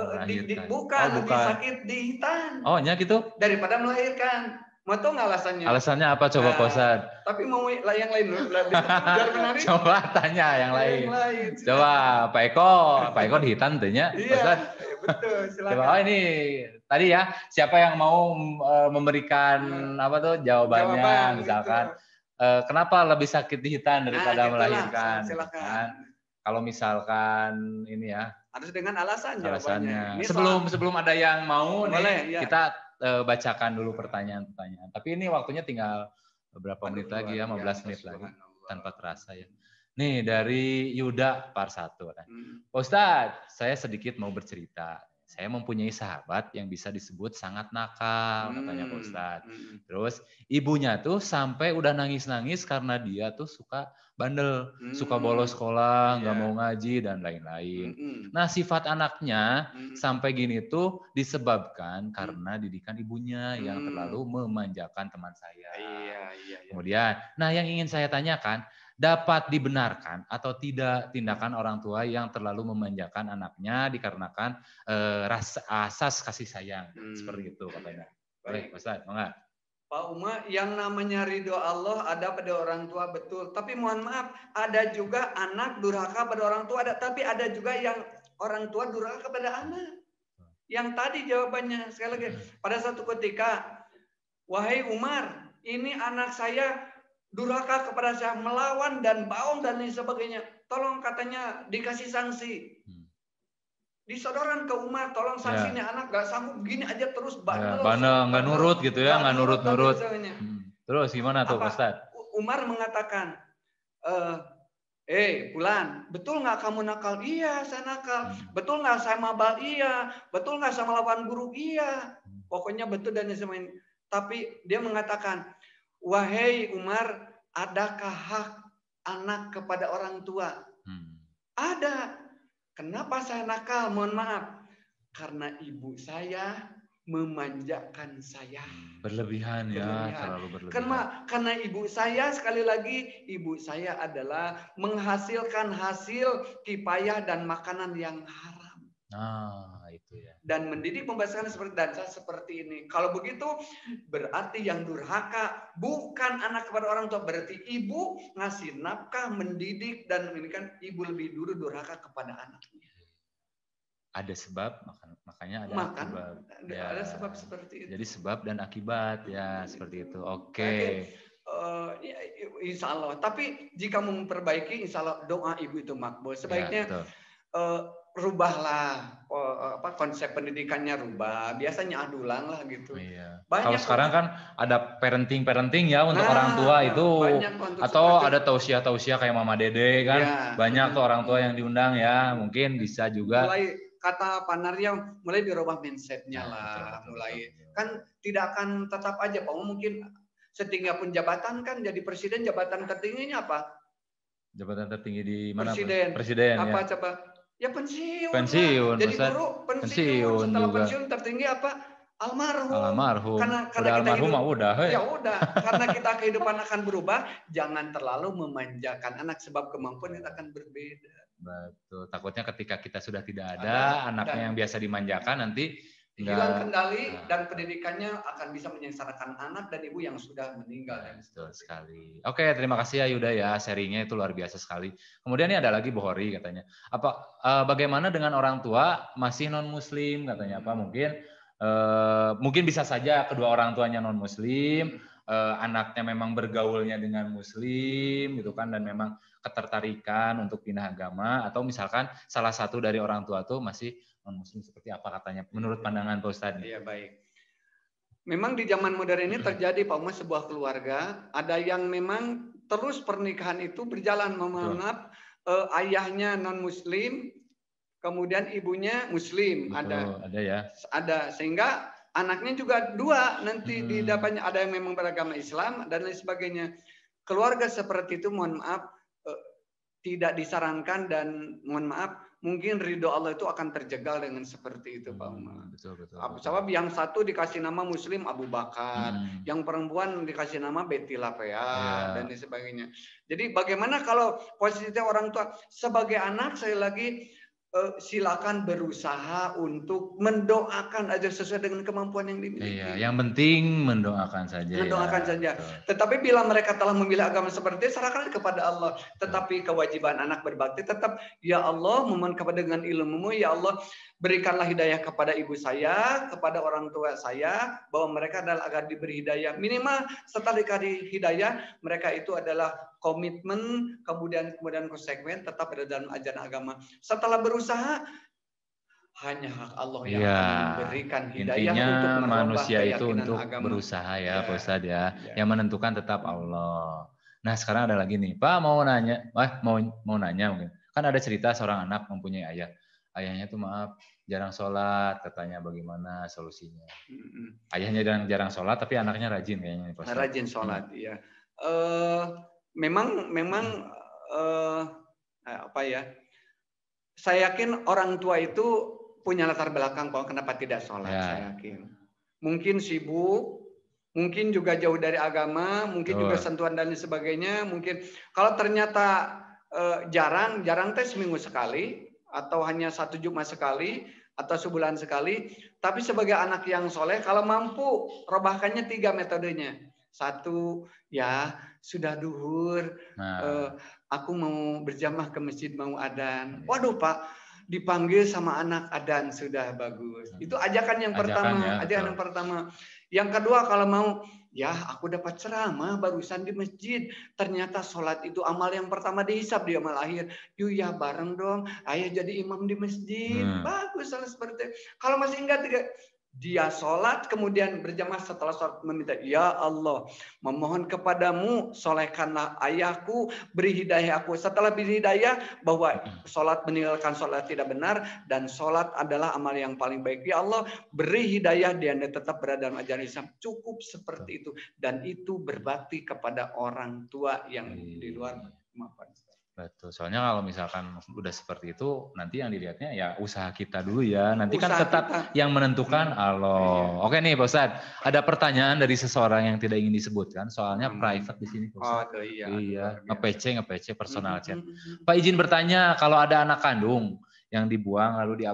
bukan lebih sakit dihitan. Oh, nya gitu? Daripada melahirkan. Mau tahu nggak alasannya? Alasannya apa coba Pak Ustadz? Tapi mau yang lain biar menarik. Coba tanya yang lain. Coba Pak Eko dihitan tentunya. Iya, betul. Silakan. Coba, oh ini tadi ya, siapa yang mau memberikan apa tuh jawabannya, misalkan kenapa lebih sakit dihitan daripada melahirkan? Silakan. Kalau misalkan ini ya, harus dengan alasannya. Sebelum ada yang mau boleh, nih, kita bacakan dulu pertanyaan-pertanyaan. Tapi ini waktunya tinggal beberapa menit lagi ya, 15 menit lagi tanpa terasa ya. Nih dari Yuda Part 1. Pak Ustadz, saya sedikit mau bercerita. Saya mempunyai sahabat yang bisa disebut sangat nakal, katanya Pak Ustadz. Terus ibunya tuh sampai udah nangis-nangis karena dia tuh suka bandel, suka bolos sekolah, nggak mau ngaji dan lain-lain. Nah sifat anaknya sampai gini tuh disebabkan karena didikan ibunya yang terlalu memanjakan teman saya. Kemudian, nah yang ingin saya tanyakan, dapat dibenarkan atau tidak tindakan orang tua yang terlalu memanjakan anaknya dikarenakan asas kasih sayang, seperti itu katanya. Boleh Ustaz, enggak? Pak Uma, yang namanya ridho Allah ada pada orang tua, betul. Tapi mohon maaf, ada juga anak durhaka pada orang tua, tapi ada juga yang orang tua durhaka kepada anak. Yang tadi jawabannya, sekali lagi, pada satu ketika, wahai Umar, ini anak saya durhaka kepada saya, melawan dan bohong dan lain sebagainya. Tolong katanya dikasih sanksi. Disodoran ke Umar, tolong sanksinya anak gak sanggup gini aja terus bandel. Nggak nurut gitu ya, nggak nurut. Terus gimana tuh Ustaz? Umar mengatakan, Fulan, betul nggak kamu nakal? Iya, saya nakal. Betul nggak saya mabal? Iya. Betul nggak saya melawan guru? Iya. Pokoknya betul dan semuanya. Tapi dia mengatakan, wahai Umar, adakah hak anak kepada orang tua? Ada. Kenapa saya nakal? Mohon maaf. Karena ibu saya memanjakan saya. Berlebihan ya, terlalu berlebihan. Karena ibu saya, sekali lagi, ibu saya adalah menghasilkan hasil kifayah dan makanan yang haram. Itu ya. Dan mendidik membesarkan seperti dan saya seperti ini. Kalau begitu berarti yang durhaka bukan anak kepada orang tua, berarti ibu ngasih nafkah, mendidik dan ini kan ibu lebih dulu durhaka kepada anaknya. Ada sebab, makanya ada akibat. Ada sebab seperti itu. Jadi sebab dan akibat ya seperti itu. Oke. Insya Allah. Tapi jika mau memperbaiki, insya Allah doa ibu itu makbul. Sebaiknya rubahlah konsep pendidikannya, rubah. Biasanya adulan lah gitu. Iya. Kalau sekarang kan ada parenting ya untuk orang tua itu, atau ada tausiah kayak Mama Dede kan, banyak tuh orang tua yang diundang ya. Mungkin bisa juga. Mulai kata Panaria, mulai dirubah mindsetnya lah. Mulai kan tidak akan tetap aja. Mungkin setinggi pun jabatan kan jadi presiden, jabatan tertingginya apa? Jabatan tertinggi di mana? Presiden. Apa ya. coba? Ya pensiun. Jadi guru pensiun. Setelah juga. Pensiun tertinggi apa? Almarhum. Karena almarhum mah udah. Ya udah. Karena kita kehidupan akan berubah, jangan terlalu memanjakan anak sebab kemampuan kita akan berbeda. Betul. Takutnya ketika kita sudah tidak ada anaknya yang biasa dimanjakan nanti hilang kendali dan pendidikannya akan bisa menyengsarakan anak dan ibu yang sudah meninggal. Betul sekali. Oke, terima kasih ya Yuda ya, sharingnya itu luar biasa sekali. Kemudian ini ada lagi Bohori katanya. Bagaimana dengan orang tua masih non Muslim katanya apa? Mungkin bisa saja kedua orang tuanya non Muslim, anaknya memang bergaulnya dengan Muslim gitu kan, dan memang ketertarikan untuk pindah agama, atau misalkan salah satu dari orang tua tuh masih non Muslim, seperti apa katanya menurut pandangan Pak Ustadz? Iya, baik. Memang di zaman modern ini terjadi Pak Umar, sebuah keluarga ada yang memang terus pernikahan itu berjalan, mohon maaf, ayahnya non Muslim, kemudian ibunya Muslim. Betul, ada ya. Ada, sehingga anaknya juga dua nanti di dapatnya, ada yang memang beragama Islam dan lain sebagainya. Keluarga seperti itu mohon maaf tidak disarankan, dan mohon maaf mungkin ridho Allah itu akan terjegal dengan seperti itu Pak Umar. Betul. Sebab yang satu dikasih nama Muslim Abu Bakar, yang perempuan dikasih nama Betty Lapea dan lain sebagainya. Jadi bagaimana kalau posisinya orang tua sebagai anak, saya lagi silakan berusaha untuk mendoakan aja sesuai dengan kemampuan yang dimiliki. Iya, yang penting mendoakan saja. Mendoakan saja. Betul. Tetapi bila mereka telah memilih agama seperti itu, serahkan kepada Allah. Tetapi kewajiban anak berbakti tetap, ya Allah, memohon kepada dengan ilmu-Mu, ya Allah, berikanlah hidayah kepada ibu saya, kepada orang tua saya, bahwa mereka adalah agar diberi hidayah. Minimal setelah dikasih hidayah, mereka itu adalah komitmen, kemudian konsekuen, tetap berada dalam ajaran agama. Setelah berusaha, hanya hak Allah yang akan memberikan hidayah. Intinya untuk manusia itu untuk agama. berusaha ya, Pak Ustadz ya. Yang menentukan tetap Allah. Nah, sekarang ada lagi nih, Pak mau nanya mungkin. Kan ada cerita seorang anak mempunyai ayah. Ayahnya tuh maaf jarang sholat, katanya bagaimana solusinya? Ayahnya jarang sholat, tapi anaknya rajin kayaknya. Rajin sholat, iya. Memang apa ya? Saya yakin orang tua itu punya latar belakang kenapa tidak sholat. Saya yakin. Mungkin sibuk, mungkin juga jauh dari agama, mungkin juga sentuhan dan sebagainya. Mungkin kalau ternyata jarang teh seminggu sekali, atau hanya 1 Jumat sekali, atau sebulan sekali. Tapi sebagai anak yang soleh, kalau mampu robahkannya 3 metodenya. 1, ya sudah duhur, aku mau berjamaah ke masjid, mau adzan. Waduh Pak, dipanggil sama anak adzan, sudah bagus. Itu ajakan yang pertama. Ajakan yang pertama. Yang kedua, kalau mau, ya aku dapat ceramah barusan di masjid, ternyata sholat itu amal yang pertama dihisab di amal akhir. Yuk ya bareng dong, ayah jadi imam di masjid. Bagus, salah seperti itu. Kalau masih enggak, dia sholat kemudian berjamaah, setelah sholat meminta, ya Allah, memohon kepadamu, solehkanlah ayahku, beri hidayah aku. Setelah beri hidayah bahwa sholat, meninggalkan sholat tidak benar, dan sholat adalah amal yang paling baik. Ya Allah, beri hidayah dia tetap berada dalam ajaran Islam. Cukup seperti itu, dan itu berbakti kepada orang tua yang di luar kemampuan. Betul, soalnya kalau misalkan udah seperti itu, nanti yang dilihatnya ya usaha kita dulu ya. Nanti usaha kan tetap yang menentukan Allah. Oke nih Pak Ustadz, ada pertanyaan dari seseorang yang tidak ingin disebutkan, soalnya private di sini Pak Ustadz. Iya, nge-PC personal chat. Pak izin bertanya, kalau ada anak kandung yang dibuang lalu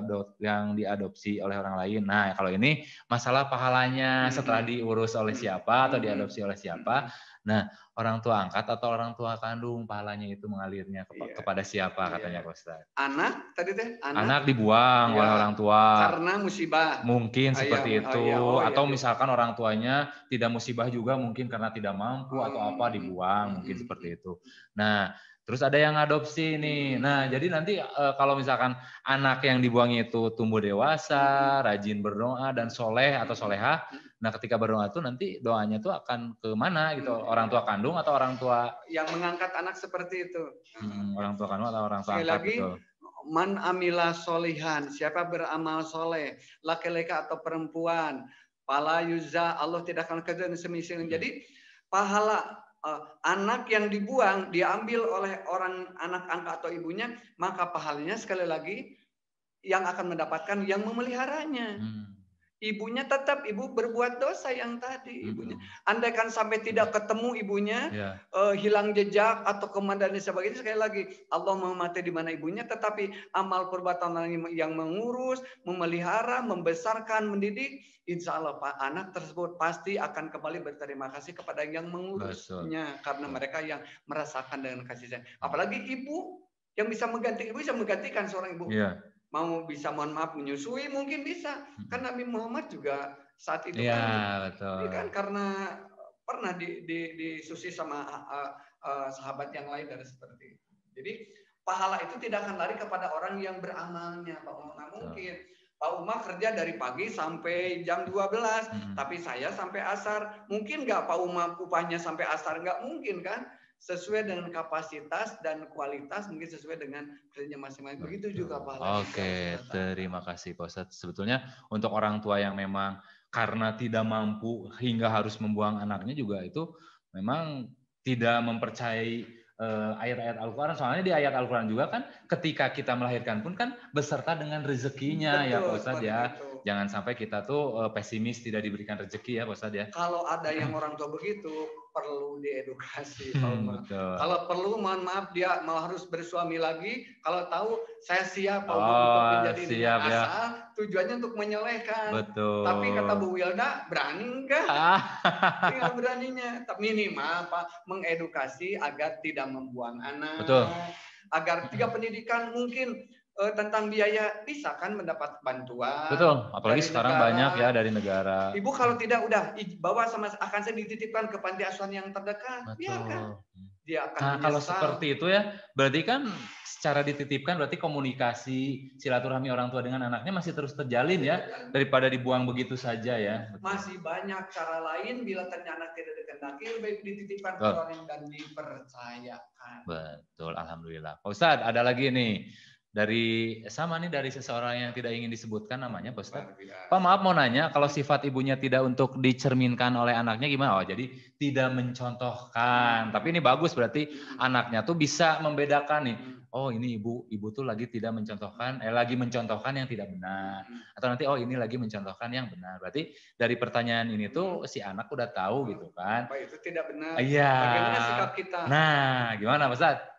diadopsi oleh orang lain. Nah, kalau ini masalah pahalanya setelah diurus oleh siapa atau diadopsi oleh siapa. Nah, orang tua angkat atau orang tua kandung pahalanya itu mengalirnya kepada siapa katanya Pak Ustaz? Anak tadi teh, anak dibuang oleh orang tua karena musibah. Mungkin seperti itu, atau misalkan orang tuanya tidak musibah juga, mungkin karena tidak mampu atau apa dibuang, mungkin seperti itu. Nah, terus ada yang adopsi nih. Nah, jadi nanti kalau misalkan anak yang dibuang itu tumbuh dewasa, rajin berdoa dan soleh atau soleha, nah ketika berdoa itu nanti doanya tuh akan ke mana gitu? Orang tua kandung atau orang tua yang mengangkat anak seperti itu? Orang tua kandung atau orang tua angkat? Lagi, betul. Man amila solihan, siapa beramal soleh, laki-laki atau perempuan, pala yuza, Allah tidak akan kerja semisal. Jadi pahala anak yang dibuang diambil oleh orang anak angkat atau ibunya, maka pahalanya sekali lagi yang akan mendapatkan yang memeliharanya. ibunya tetap ibu berbuat dosa yang tadi ibunya. Andaikan sampai tidak ketemu ibunya, hilang jejak atau kemana dan sebagainya, sekali lagi Allah menghormati di mana ibunya, tetapi amal perbuatan yang mengurus, memelihara, membesarkan, mendidik, insya Allah Pak, anak tersebut pasti akan kembali berterima kasih kepada yang mengurusnya. Betul. Karena mereka yang merasakan dengan kasih sayang. Apalagi ibu yang bisa menggantikan seorang ibu. Mau bisa mohon maaf menyusui mungkin bisa, kan Nabi Muhammad juga saat itu kan karena pernah disusui sama sahabat yang lain dan seperti itu. Jadi pahala itu tidak akan lari kepada orang yang beramalnya, Pak Umar. Nah, mungkin Pak Umar kerja dari pagi sampai jam 12, tapi saya sampai asar. Mungkin nggak Pak Umar upahnya sampai asar? Nggak mungkin kan? Sesuai dengan kapasitas dan kualitas, mungkin sesuai dengan kerjanya masing-masing. Begitu juga pahala. Oke, terima kasih Pak Ustadz. Sebetulnya untuk orang tua yang memang karena tidak mampu hingga harus membuang anaknya juga itu memang tidak mempercayai ayat-ayat Al-Quran. Soalnya di ayat Al-Quran juga kan ketika kita melahirkan pun kan beserta dengan rezekinya. Betul, ya Pak Ustadz ya. Itu. Jangan sampai kita tuh pesimis tidak diberikan rezeki ya Pak Ustadz ya. Kalau ada yang orang tua begitu, perlu diedukasi. Kalau perlu, mohon maaf, dia mau harus bersuami lagi. Kalau tahu, saya siap untuk menjadi ini. Asal tujuannya untuk menyelehkan. Betul. Tapi kata Bu Wilda, berani enggak? Tinggal beraninya. Tapi minimal Pak, mengedukasi agar tidak membuang anak. Betul. Agar tiga pendidikan mungkin tentang biaya bisa kan mendapat bantuan. Betul, apalagi sekarang negara. Banyak ya dari negara. Ibu kalau tidak udah bawa sama akan saya dititipkan ke panti asuhan yang terdekat. Betul. Biarkan. Dia akan menyesal. Kalau seperti itu ya, berarti kan secara dititipkan berarti komunikasi silaturahmi orang tua dengan anaknya masih terus terjalin ya, daripada dibuang begitu saja ya. Betul. Masih banyak cara lain bila ternyata anak tidak dikehendaki, lebih dititipkan ke orang dan dipercayakan. Betul, alhamdulillah. Pak Ustadz, ada lagi nih. Dari seseorang yang tidak ingin disebutkan namanya, Pak Ustadz. Pak, maaf mau nanya, kalau sifat ibunya tidak untuk dicerminkan oleh anaknya gimana? Oh, jadi tidak mencontohkan. Tapi ini bagus, berarti anaknya tuh bisa membedakan nih. Oh, ini ibu tuh lagi tidak mencontohkan, lagi mencontohkan yang tidak benar. Atau nanti, oh ini lagi mencontohkan yang benar. Berarti dari pertanyaan ini tuh si anak udah tahu gitu kan. Apa itu tidak benar? Iya. Bagaimana sikap kita? Nah, gimana Pak Ustadz?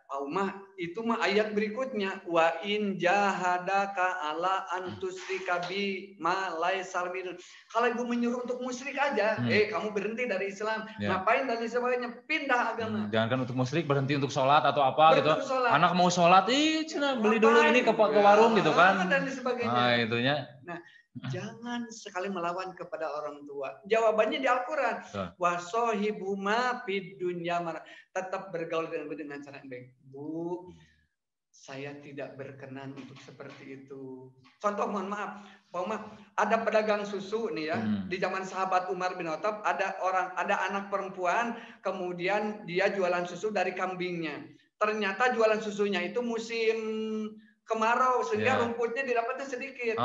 Itu mah ayat berikutnya, wa in jahadaka ala antusrika bi ma laisal min. Kalau ibu menyuruh untuk musyrik aja, kamu berhenti dari Islam, ngapain dan sebagainya, pindah agama. Jangan kan untuk musyrik berhenti untuk sholat atau apa gitu. Sholat. Anak mau sholat, cina beli dulu ini ke warung gitu kan. Dan sebagainya. Nah, itunya. Nah, jangan sekali melawan kepada orang tua. Jawabannya di Al-Quran. Wasohibuma fid dunya, tetap bergaul dengan cara yang baik. Bu, saya tidak berkenan untuk seperti itu. Contoh, mohon maaf, ada pedagang susu nih ya, di zaman sahabat Umar bin Khattab ada anak perempuan, kemudian dia jualan susu dari kambingnya. Ternyata jualan susunya itu musim kemarau sehingga rumputnya didapatnya sedikit.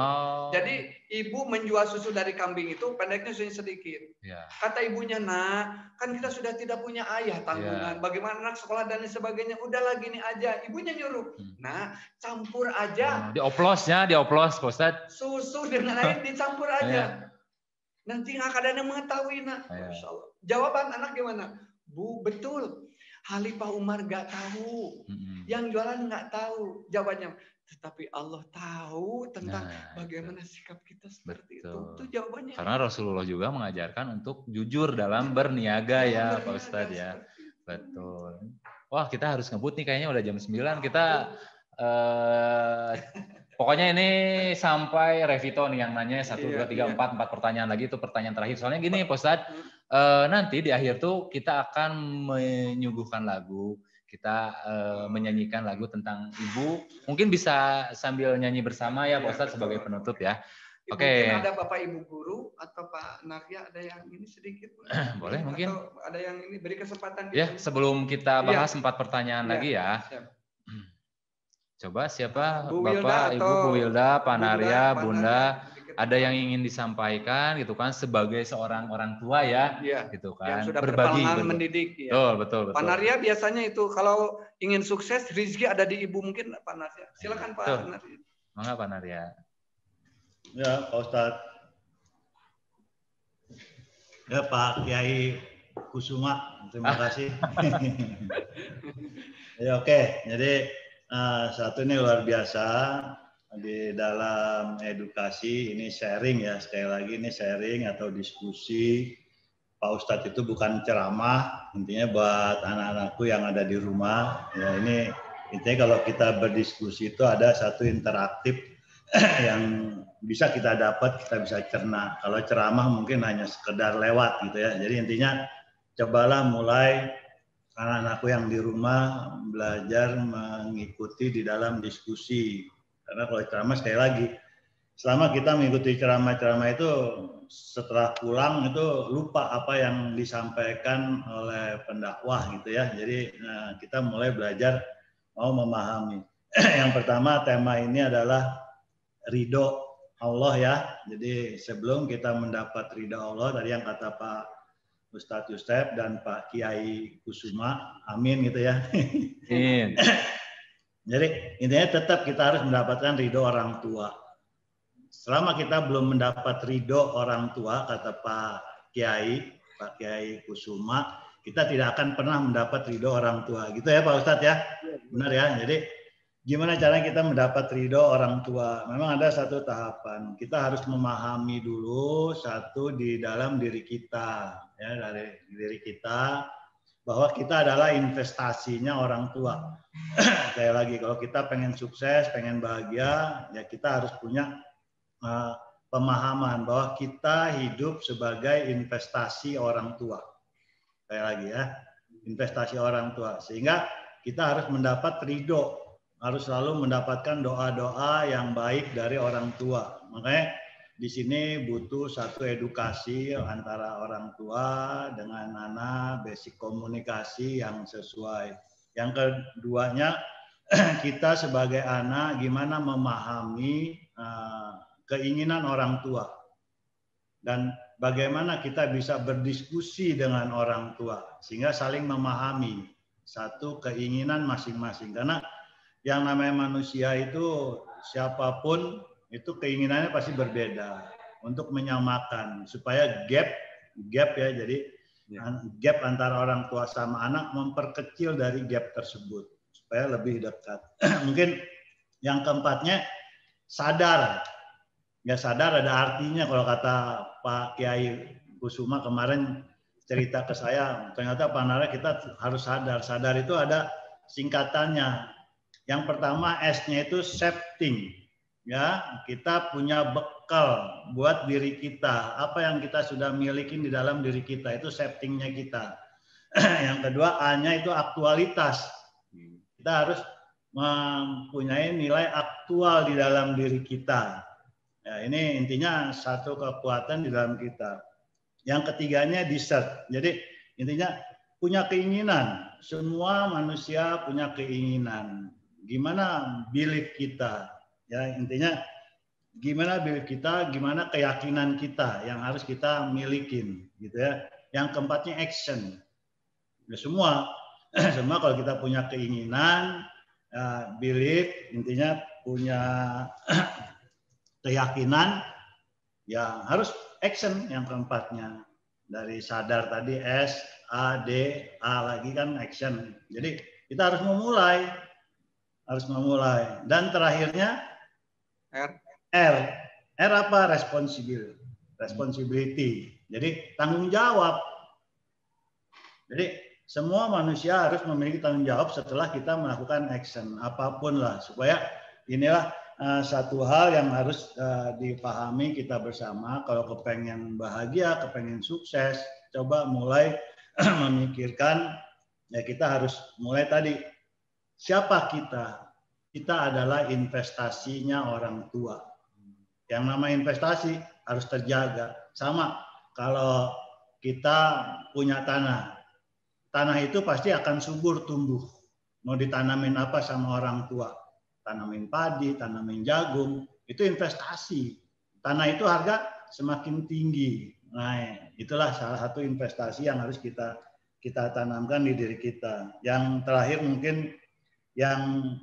Jadi ibu menjual susu dari kambing itu pendeknya susunya sedikit. Kata ibunya, nak, kan kita sudah tidak punya ayah tanggungan. Bagaimana anak sekolah dan sebagainya? Udahlah gini aja. Ibunya nyuruh, nah campur aja. Dioplos Pak Ustadz. Susu dengan air dicampur aja. Nanti nggak ada yang mengetahui, nak. Masya Allah. Jawaban anak gimana? Bu, betul. Khalifah Umar nggak tahu, yang jualan nggak tahu jawabannya, tetapi Allah tahu tentang bagaimana sikap kita seperti itu. Itu jawabannya. Karena Rasulullah juga mengajarkan untuk jujur dalam berniaga ya, Pak Ustadz ya. Betul. Wah, kita harus ngebut nih, kayaknya udah jam 9. Kita pokoknya ini sampai Revito nih yang nanya 1, 2, 3, 4 pertanyaan lagi, itu pertanyaan terakhir. Soalnya gini Pak Ustadz, nanti di akhir tuh kita akan menyuguhkan lagu, kita menyanyikan lagu tentang ibu. Mungkin bisa sambil nyanyi bersama ya Pak Ustadz sebagai penutup ya. Oke. Mungkin ada Bapak Ibu guru atau Pak Narya ada yang ini sedikit. Boleh mungkin. Atau ada yang ini beri kesempatan. Ya, sebelum kita bahas 4 pertanyaan lagi ya. Coba siapa? Bu Bapak, Ibu, Bu Wilda, Pak Narya, Bunda, ada yang ingin disampaikan gitu kan sebagai seorang orang tua ya, gitu kan. Yang sudah berbagi, mendidik. Betul. Pak Narya biasanya itu kalau ingin sukses rezeki ada di ibu, mungkin Pak Narya. Silakan Pak Narya. Mangga Pak Narya. Ya Pak Ustadz. Ya Pak Kiai Kusuma, terima kasih. Ya, oke, jadi satu ini luar biasa di dalam edukasi ini sharing ya, sekali lagi ini sharing atau diskusi. Pak Ustadz itu bukan ceramah, intinya buat anak-anakku yang ada di rumah. Ya ini intinya kalau kita berdiskusi itu ada satu interaktif yang bisa kita dapat, kita bisa cerna. Kalau ceramah mungkin hanya sekedar lewat gitu ya. Jadi intinya cobalah mulai anak-anakku yang di rumah belajar mengikuti di dalam diskusi. Karena kalau ceramah sekali lagi, selama kita mengikuti ceramah-ceramah itu setelah pulang itu lupa apa yang disampaikan oleh pendakwah gitu ya. Jadi kita mulai belajar mau memahami. Yang pertama tema ini adalah ridho Allah ya. Jadi sebelum kita mendapat ridho Allah, tadi yang kata Pak Ustadz Yusef dan Pak Kiai Kusuma, amin gitu ya. Amin. Jadi intinya tetap kita harus mendapatkan ridho orang tua. Selama kita belum mendapat ridho orang tua, kata Pak Kiai Kusuma, kita tidak akan pernah mendapat ridho orang tua. Gitu ya Pak Ustadz ya? Benar ya? Jadi gimana caranya kita mendapat ridho orang tua? Memang ada satu tahapan. Kita harus memahami dulu satu di dalam diri kita, ya dari diri kita bahwa kita adalah investasinya orang tua. Kayak lagi kalau kita pengen sukses, pengen bahagia, ya kita harus punya pemahaman bahwa kita hidup sebagai investasi orang tua. Kayak lagi ya, investasi orang tua. Sehingga kita harus mendapat ridho. Harus selalu mendapatkan doa-doa yang baik dari orang tua. Makanya di sini butuh satu edukasi antara orang tua dengan anak, basic komunikasi yang sesuai. Yang keduanya, kita sebagai anak gimana memahami keinginan orang tua. Dan bagaimana kita bisa berdiskusi dengan orang tua. Sehingga saling memahami satu keinginan masing-masing. Karena yang namanya manusia itu siapapun itu keinginannya pasti berbeda untuk menyamakan supaya gap ya, jadi gap antara orang tua sama anak memperkecil dari gap tersebut supaya lebih dekat. Mungkin yang keempatnya sadar. Ya sadar ada artinya kalau kata Pak Kiai Kusuma kemarin cerita ke saya, ternyata Pak Nara kita harus sadar. Sadar itu ada singkatannya. Yang pertama S-nya itu safety. Ya, kita punya bekal buat diri kita. Apa yang kita sudah miliki di dalam diri kita itu safety-nya kita. Yang kedua A-nya itu aktualitas. Kita harus mempunyai nilai aktual di dalam diri kita. Ya, ini intinya satu kekuatan di dalam kita. Yang ketiganya desire. Jadi intinya punya keinginan. Semua manusia punya keinginan. Gimana belief kita? Ya intinya gimana belief kita, gimana keyakinan kita yang harus kita milikin, gitu ya. Yang keempatnya action. Ya, semua kalau kita punya keinginan, belief, intinya punya keyakinan, ya harus action yang keempatnya. Dari sadar tadi S, A, D, A lagi kan action. Jadi kita harus memulai. Dan terakhirnya R apa? Responsibility. Jadi tanggung jawab. Jadi semua manusia harus memiliki tanggung jawab setelah kita melakukan action apapun lah, supaya inilah satu hal yang harus dipahami kita bersama. Kalau kepengen bahagia, kepengen sukses, coba mulai memikirkan ya kita harus mulai tadi. Siapa kita? Kita adalah investasinya orang tua. Yang namanya investasi harus terjaga. Sama kalau kita punya tanah. Tanah itu pasti akan subur tumbuh. Mau ditanamin apa sama orang tua? Tanamin padi, tanamin jagung. Itu investasi. Tanah itu harga semakin tinggi. Nah, itulah salah satu investasi yang harus kita tanamkan di diri kita. Yang terakhir mungkin yang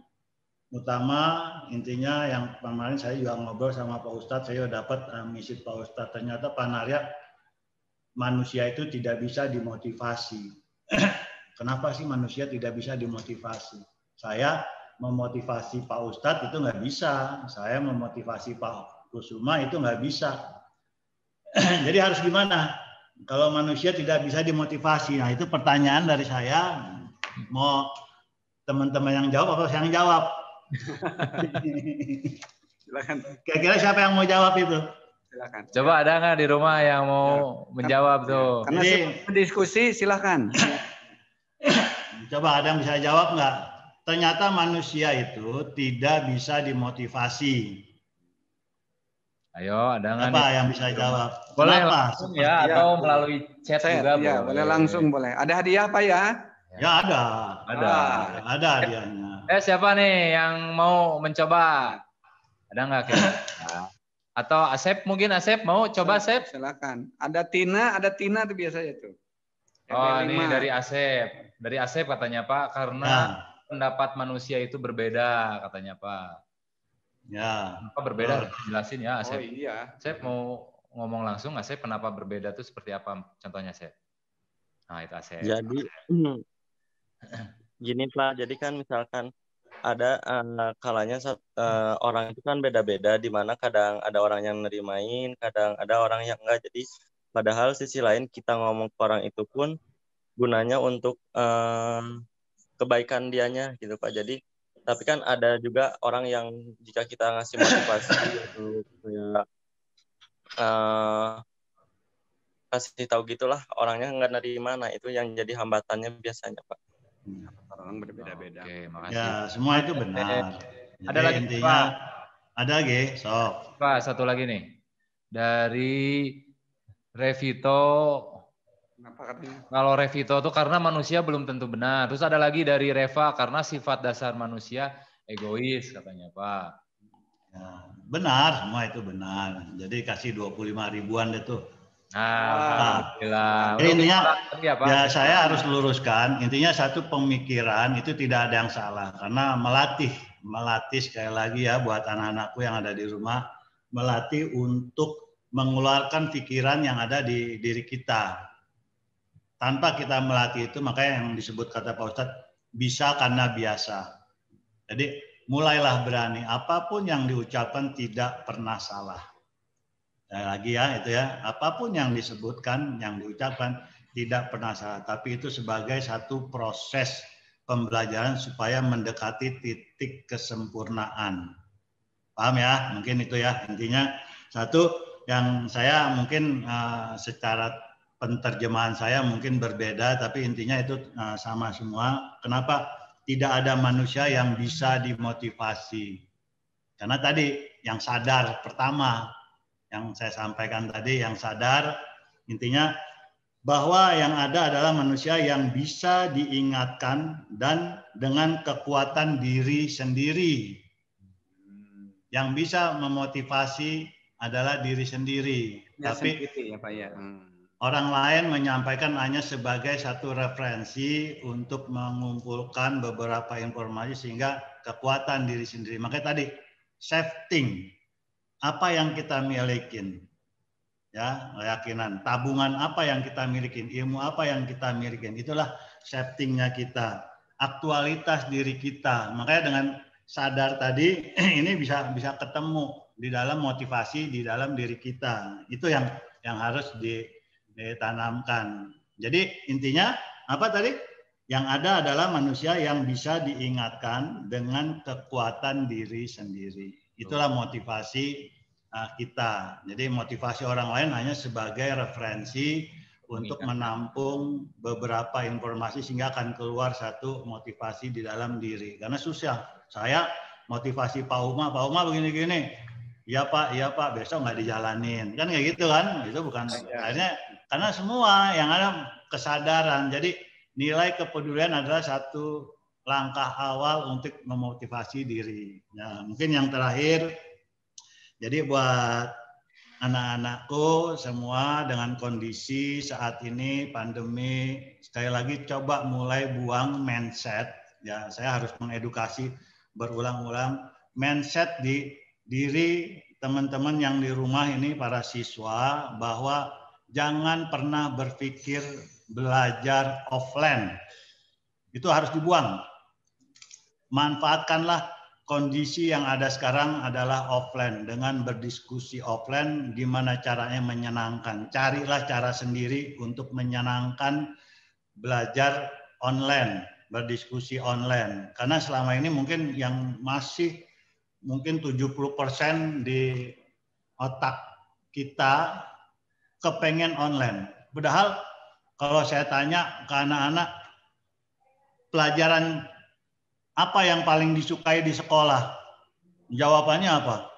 utama intinya yang kemarin saya juga ngobrol sama Pak Ustadz, saya dapat misi Pak Ustadz, ternyata Pak Narya manusia itu tidak bisa dimotivasi. Kenapa sih manusia tidak bisa dimotivasi? Saya memotivasi Pak Ustadz itu nggak bisa. Saya memotivasi Pak Kusuma itu nggak bisa. Jadi harus gimana? Kalau manusia tidak bisa dimotivasi, nah itu pertanyaan dari saya. Mau teman-teman yang jawab atau saya yang jawab? Silakan. Kira-kira siapa yang mau jawab itu? Silakan. Coba ada nggak di rumah yang mau menjawab tuh? Karena Jadi, diskusi, silakan. Coba ada yang bisa jawab nggak? Ternyata manusia itu tidak bisa dimotivasi. Ayo, ada nggak Apa nih? yang bisa jawab? Boleh Kenapa? langsung ya, atau melalui chat juga Ya, boleh langsung boleh. Ada hadiah Pak ya? Ya ada. Ada. Hadiahnya. Siapa nih yang mau mencoba? Ada nggak kira-kira? Atau Asep mungkin Asep mau coba Asep? Silakan. Ada Tina tuh biasanya tuh. Oh, RB5. ini dari Asep. Dari Asep katanya Pak, karena pendapat manusia itu berbeda katanya Pak. Ya. Kenapa berbeda? Jelasin ya Asep. Oh iya. Asep mau ngomong langsung, Asep kenapa berbeda itu seperti apa? Contohnya Asep. Nah itu Asep. Jadi gini Pak, jadi kan misalkan ada kalanya orang itu kan beda-beda, di mana kadang ada orang yang nerimain, kadang ada orang yang enggak. Jadi padahal sisi lain kita ngomong ke orang itu pun gunanya untuk kebaikan dianya gitu Pak. Jadi tapi kan ada juga orang yang jika kita ngasih motivasi untuk kayak kasih tahu gitulah, orangnya nggak nerima, nah itu yang jadi hambatannya biasanya Pak. Orang berbeda-beda. Oke, makasih. Ya, semua itu benar. Jadi Ada lagi intinya Pak? ada lagi, sok. Pak, satu lagi nih. Dari Revito. Kenapa katanya? Kalau Revito itu karena manusia belum tentu benar. Terus ada lagi dari Reva, karena sifat dasar manusia egois katanya Pak. Ya, benar, semua itu benar. Jadi kasih 25 ribuan deh tuh. Alhamdulillah. Jadi intinya, Pak? ya saya harus luruskan. Intinya satu pemikiran itu tidak ada yang salah. Karena melatih sekali lagi ya buat anak-anakku yang ada di rumah, melatih untuk mengeluarkan pikiran yang ada di diri kita. Tanpa kita melatih itu, makanya yang disebut kata Pak Ustadz, bisa karena biasa. Jadi mulailah berani, apapun yang diucapkan tidak pernah salah. Lagi ya, itu ya, apapun yang disebutkan, yang diucapkan tidak pernah salah. Tapi itu sebagai satu proses pembelajaran supaya mendekati titik kesempurnaan. Paham ya? Mungkin itu ya, intinya satu yang saya mungkin secara penterjemahan saya mungkin berbeda, tapi intinya itu sama semua. Kenapa? Tidak ada manusia yang bisa dimotivasi. Karena tadi yang sadar pertama, yang saya sampaikan tadi, yang sadar, intinya bahwa yang ada adalah manusia yang bisa diingatkan dan dengan kekuatan diri sendiri. Yang bisa memotivasi adalah diri sendiri. Ya, tapi sendiri, ya, Pak, ya. Orang lain menyampaikan hanya sebagai satu referensi untuk mengumpulkan beberapa informasi sehingga kekuatan diri sendiri. Makanya tadi, shifting. Apa yang kita milikin, ya, keyakinan, tabungan apa yang kita milikin, ilmu apa yang kita milikin, itulah shiftingnya kita, aktualitas diri kita. Makanya dengan sadar tadi ini bisa ketemu di dalam motivasi di dalam diri kita. Itu yang harus ditanamkan. Jadi intinya apa tadi? Yang ada adalah manusia yang bisa diingatkan dengan kekuatan diri sendiri. Itulah motivasi kita. Jadi motivasi orang lain hanya sebagai referensi untuk menampung beberapa informasi sehingga akan keluar satu motivasi di dalam diri. Karena susah. Saya motivasi Pak Uma begini-gini. Iya Pak, besok nggak dijalanin. Kan kayak gitu kan? Itu bukan. Akhirnya karena semua yang ada kesadaran. Jadi nilai kepedulian adalah satu langkah awal untuk memotivasi diri. Nah, mungkin yang terakhir, jadi buat anak-anakku semua dengan kondisi saat ini pandemi, sekali lagi coba mulai buang mindset. Ya, saya harus mengedukasi berulang-ulang mindset di diri teman-teman yang di rumah ini, para siswa, bahwa jangan pernah berpikir belajar offline. Itu harus dibuang. Manfaatkanlah kondisi yang ada sekarang adalah offline. Dengan berdiskusi offline, gimana caranya menyenangkan. Carilah cara sendiri untuk menyenangkan belajar online, berdiskusi online. Karena selama ini mungkin yang masih mungkin 70% di otak kita kepengen online. Padahal kalau saya tanya ke anak-anak, pelajaran apa yang paling disukai di sekolah? Jawabannya apa?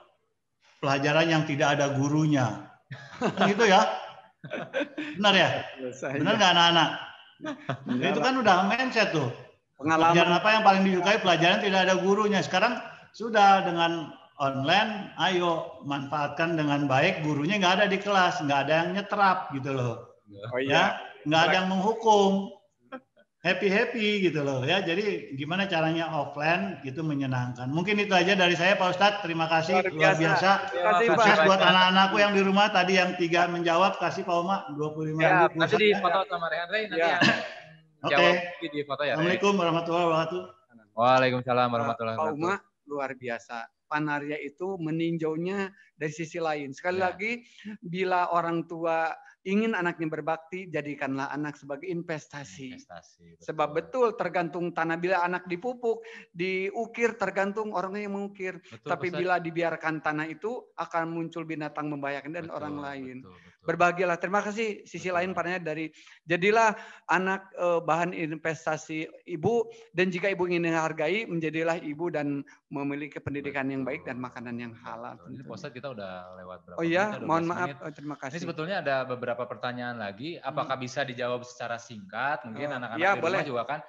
Pelajaran yang tidak ada gurunya. Kan gitu ya? Benar ya? Benar nggak anak-anak? Itu kan udah mindset tuh. Pelajaran apa yang paling disukai? Pelajaran tidak ada gurunya. Sekarang sudah dengan online, ayo manfaatkan dengan baik. Gurunya nggak ada di kelas, nggak ada yang nyetrap gitu loh. Oh iya. Ya, nggak ada yang menghukum. Happy gitu loh ya. Jadi gimana caranya offline itu menyenangkan. Mungkin itu aja dari saya Pak Ustadz. Terima kasih luar biasa. Sukses buat anak-anakku yang di rumah tadi yang 3 menjawab, kasih Pak Oma 25.000. Ya, nanti di foto sama Rehan nanti yang jawab di foto ya. Assalamualaikum warahmatullahi wabarakatuh. Waalaikumsalam warahmatullahi Pak wabarakatuh. Uma luar biasa. Panaria itu meninjaunya dari sisi lain. Sekali lagi, bila orang tua ingin anaknya berbakti, jadikanlah anak sebagai investasi. Betul. Sebab betul tergantung tanah, bila anak dipupuk, diukir tergantung orangnya yang mengukir. Betul, Tapi Ustaz. bila dibiarkan tanah itu akan muncul binatang membahayakan dan Betul, orang lain. betul. Berbahagialah. Terima kasih sisi lain panahnya dari jadilah anak bahan investasi ibu, dan jika ibu ingin dihargai, menjadilah ibu dan memiliki pendidikan yang baik dan makanan yang halal. Ini Ustaz kita udah lewat berapa Oh iya, menit? mohon maaf. Terima Ini kasih. sebetulnya ada beberapa pertanyaan lagi. Apakah bisa dijawab secara singkat? Mungkin anak-anak ya, di rumah boleh. juga kan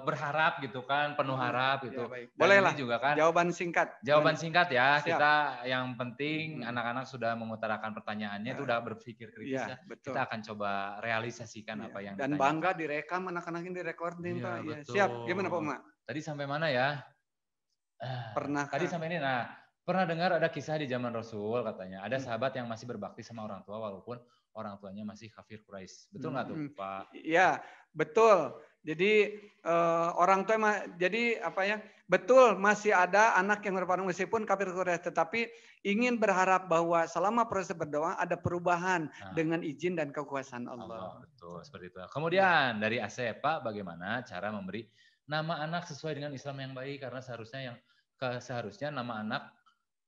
berharap gitu kan, penuh harap gitu. Ya, baik. Dan Boleh ini lah. juga kan Jawaban singkat. jawaban singkat ya. Siap. Kita yang penting anak-anak sudah mengutarakan pertanyaannya itu udah berpikir kritis ya. Betul. Kita akan coba realisasikan apa yang dan ditanyakan. bangga direkam anak-anak ini direkording Iya, Pak. Ya. betul. Siap. Gimana Pak Uma? Tadi sampai mana ya? Pernah. Tadi sampai ini. Nah, pernah dengar ada kisah di zaman Rasul katanya. Ada sahabat yang masih berbakti sama orang tua walaupun orang tuanya masih kafir Quraisy. Betul nggak tuh, Pak? Iya, betul. Jadi orang tua jadi apa ya? Betul, masih ada anak yang berparang meskipun kafir Quraisy, tetapi ingin berharap bahwa selama proses berdoa ada perubahan dengan izin dan kekuasaan Allah. Betul, seperti itu. Kemudian dari Asep, Pak, bagaimana cara memberi nama anak sesuai dengan Islam yang baik? Karena seharusnya nama anak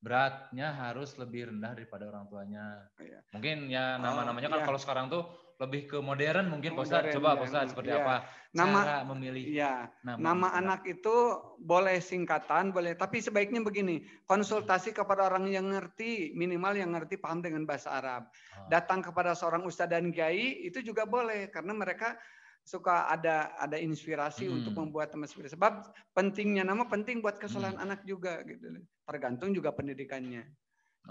beratnya harus lebih rendah daripada orang tuanya. Mungkin ya nama-namanya kan kalau sekarang tuh lebih ke modern mungkin, Pak Ustadz. Coba Pak Ustadz seperti apa cara memilih nama anak itu boleh singkatan, boleh, tapi sebaiknya begini, konsultasi kepada orang yang ngerti, minimal yang ngerti paham dengan bahasa Arab. Datang kepada seorang ustadz dan kiai itu juga boleh, karena mereka suka ada inspirasi untuk membuat teman seperti. Sebab pentingnya nama penting buat kesalahan anak juga gitu. Tergantung juga pendidikannya.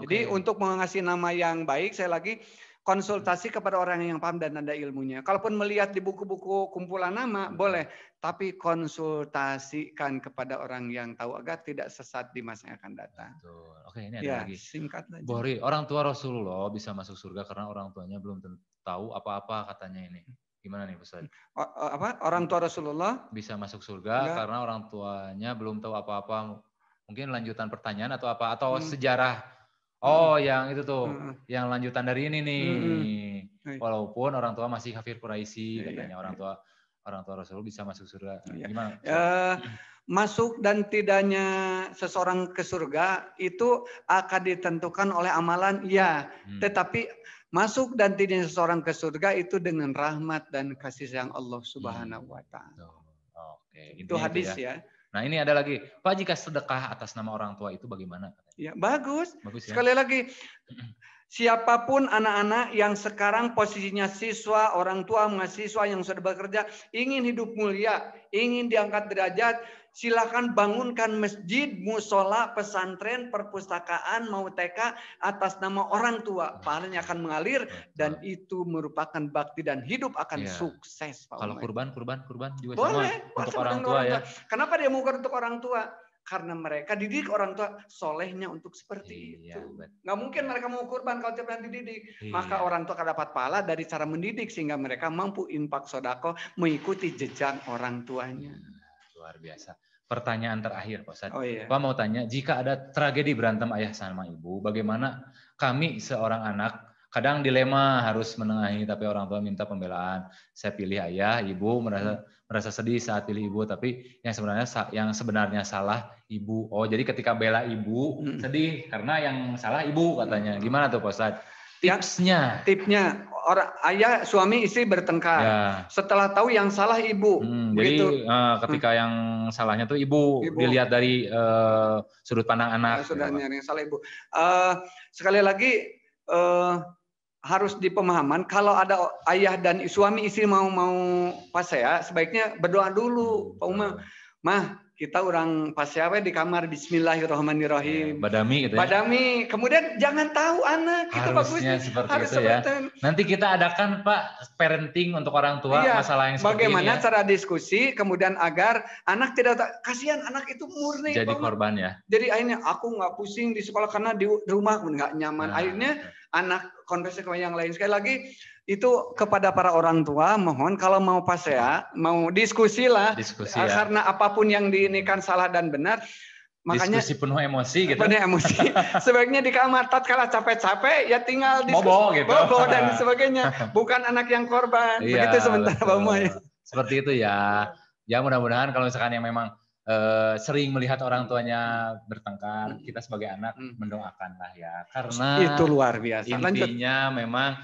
Jadi untuk mengasih nama yang baik, saya lagi konsultasi kepada orang yang paham dan ada ilmunya. Kalaupun melihat di buku-buku kumpulan nama boleh, tapi konsultasikan kepada orang yang tahu agar tidak sesat di masa yang akan datang. Betul. Oke, ini ada lagi. Singkat aja. Bori, orang tua Rasulullah bisa masuk surga karena orang tuanya belum tahu apa-apa katanya ini. Gimana nih Ustaz? Orang tua Rasulullah bisa masuk surga karena orang tuanya belum tahu apa-apa. Mungkin lanjutan pertanyaan atau apa, atau sejarah. Oh, yang itu tuh, yang lanjutan dari ini nih. Walaupun orang tua masih kafir Quraisy katanya, orang tua Rasul bisa masuk surga. Gimana? Masuk dan tidaknya seseorang ke surga itu akan ditentukan oleh amalan, ya. Tetapi masuk dan tidaknya seseorang ke surga itu dengan rahmat dan kasih sayang Allah Subhanahu wa Ta'ala. Oke, itu hadis ya. Nah ini ada lagi, Pak, jika sedekah atas nama orang tua itu bagaimana? Ya bagus. Ya? Sekali lagi, siapapun anak-anak yang sekarang posisinya siswa, orang tua, mahasiswa yang sudah bekerja, ingin hidup mulia, ingin diangkat derajat, silakan bangunkan masjid, musola, pesantren, perpustakaan, mau TK atas nama orang tua. Pahalanya akan mengalir dan itu merupakan bakti dan hidup akan sukses. Kalau kurban juga boleh, sama untuk orang tua ya. Kenapa dia mengukur untuk orang tua? karena mereka dididik orang tua solehnya untuk seperti itu. Nggak mungkin mereka mau kurban kalau tidak dididik. Maka orang tua akan dapat pahala dari cara mendidik sehingga mereka mampu infak sodako mengikuti jejak orang tuanya. Luar biasa. Pertanyaan terakhir, Pak Ustadz. Iya. Pak mau tanya, jika ada tragedi berantem ayah sama ibu, bagaimana kami seorang anak kadang dilema harus menengahi, tapi orang tua minta pembelaan. Saya pilih ayah, ibu merasa sedih saat pilih ibu, tapi yang sebenarnya salah ibu. Oh, jadi ketika bela ibu sedih karena yang salah ibu katanya. Gimana tuh, Pak Ustadz? Tipsnya orang ayah suami istri bertengkar. Ya. Setelah tahu yang salah ibu. Jadi ketika yang salahnya tuh ibu. Dilihat dari sudut pandang anak. Sudahnya yang salah ibu. Sekali lagi harus dipemahaman kalau ada ayah dan suami istri mau pasea sebaiknya berdoa dulu. Pak Uma, mah kita orang pasea di kamar Bismillahirrahmanirrahim. Badami gitu ya. Badami. Kemudian jangan tahu anak. Itu harusnya seperti itu ya. Nanti kita adakan Pak parenting untuk orang tua masalah yang seperti bagaimana ini. Bagaimana cara diskusi kemudian agar anak tidak kasihan anak itu murni. Jadi korban ya. Jadi akhirnya aku nggak pusing di sekolah karena di rumah nggak nyaman. Akhirnya anak konversi ke yang lain. Sekali lagi itu kepada para orang tua mohon kalau mau pasea mau diskusi lah karena apapun yang diinikan salah dan benar makanya diskusi penuh emosi gitu. Penuh emosi. Sebaiknya di kamar tatkala capek-capek ya tinggal diskusi gitu. bobo dan sebagainya. Bukan anak yang korban. Begitu sementara Pak Umay. Seperti itu ya. Ya mudah-mudahan kalau misalkan yang memang sering melihat orang tuanya bertengkar, kita sebagai anak mendoakanlah ya. Karena itu luar biasa. Intinya memang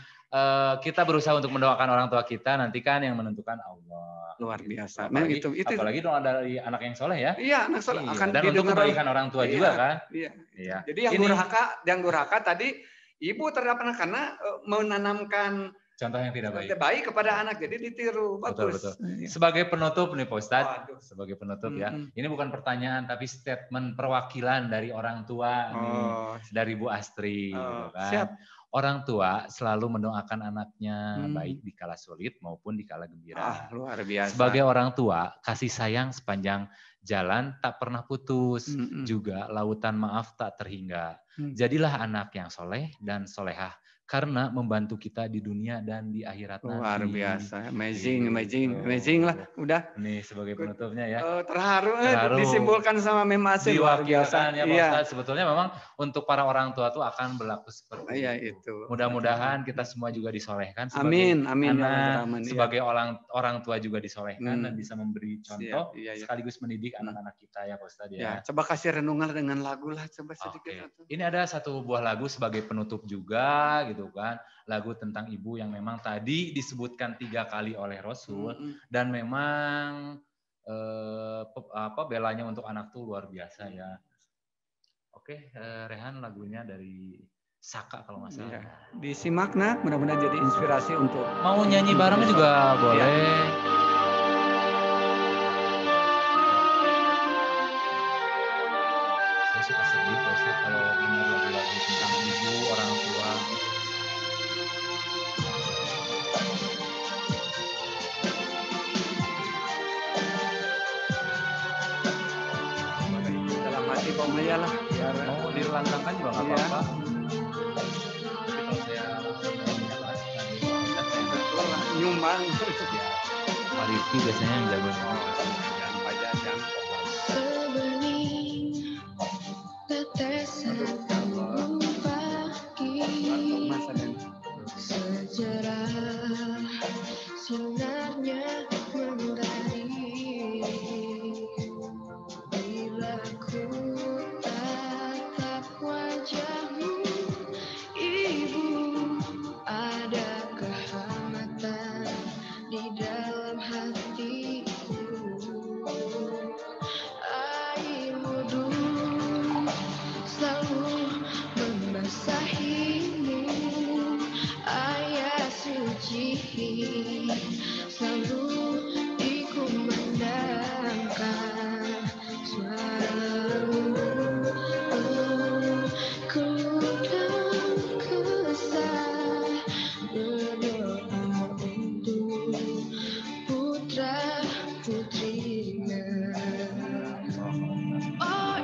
kita berusaha untuk mendoakan orang tua kita, nanti kan yang menentukan Allah. Luar biasa. Apalagi, apalagi doa dari anak yang soleh ya. Iya, anak soleh akan dan untuk kebaikan orang tua juga kan. Iya. Jadi yang durhaka tadi ibu terhadap anak karena menanamkan contoh yang tidak baik kepada anak, jadi ditiru. Bagus. Betul. Sebagai penutup nih Pak Ustadz, sebagai penutup ya. Ini bukan pertanyaan tapi statement perwakilan dari orang tua nih, dari Bu Astri. Gitu kan. Siap. Orang tua selalu mendoakan anaknya baik di kala sulit maupun di kala gembira. Luar biasa. Sebagai orang tua, kasih sayang sepanjang jalan tak pernah putus, juga lautan maaf tak terhingga. Jadilah anak yang soleh dan solehah, karena membantu kita di dunia dan di akhirat nanti. Luar biasa, amazing lah. Udah. Nih sebagai penutupnya ya. Terharu. Disimpulkan sama Mem Asim. Luar biasa ya Pak Ustadz. Sebetulnya memang untuk para orang tua tuh akan berlaku seperti itu. Mudah-mudahan kita semua juga disolehkan. Amin. Anak, sebagai orang tua juga disolehkan dan bisa memberi contoh sekaligus mendidik anak-anak kita ya Pak Ustadz ya. Coba kasih renungan dengan lagu lah, coba sedikit. Ini ada satu buah lagu sebagai penutup juga gitu kan, lagu tentang ibu yang memang tadi disebutkan 3 kali oleh Rasul dan memang belanya untuk anak tuh luar biasa ya. Oke, Rehan lagunya dari Saka kalau nggak salah. Disimak nah, mudah-mudahan jadi inspirasi untuk mau nyanyi bareng juga boleh. Saya suka sedih kalau dengar lagu-lagu tentang ibu, orang tua. Dalam hati Pomaya lah. Mau dilantangkan juga nggak apa-apa. Nyumbang. Pak Rifki biasanya yang jago sejarah sinarnya mengudari bila ku tatap wajahmu ibu, ada kehangatan di dalam hatiku. Air wudhu selalu membasahimu, ayat suci selalu dikumandangkan suaramu. Ku dan kesal berdoa untuk putra putrinya. Oh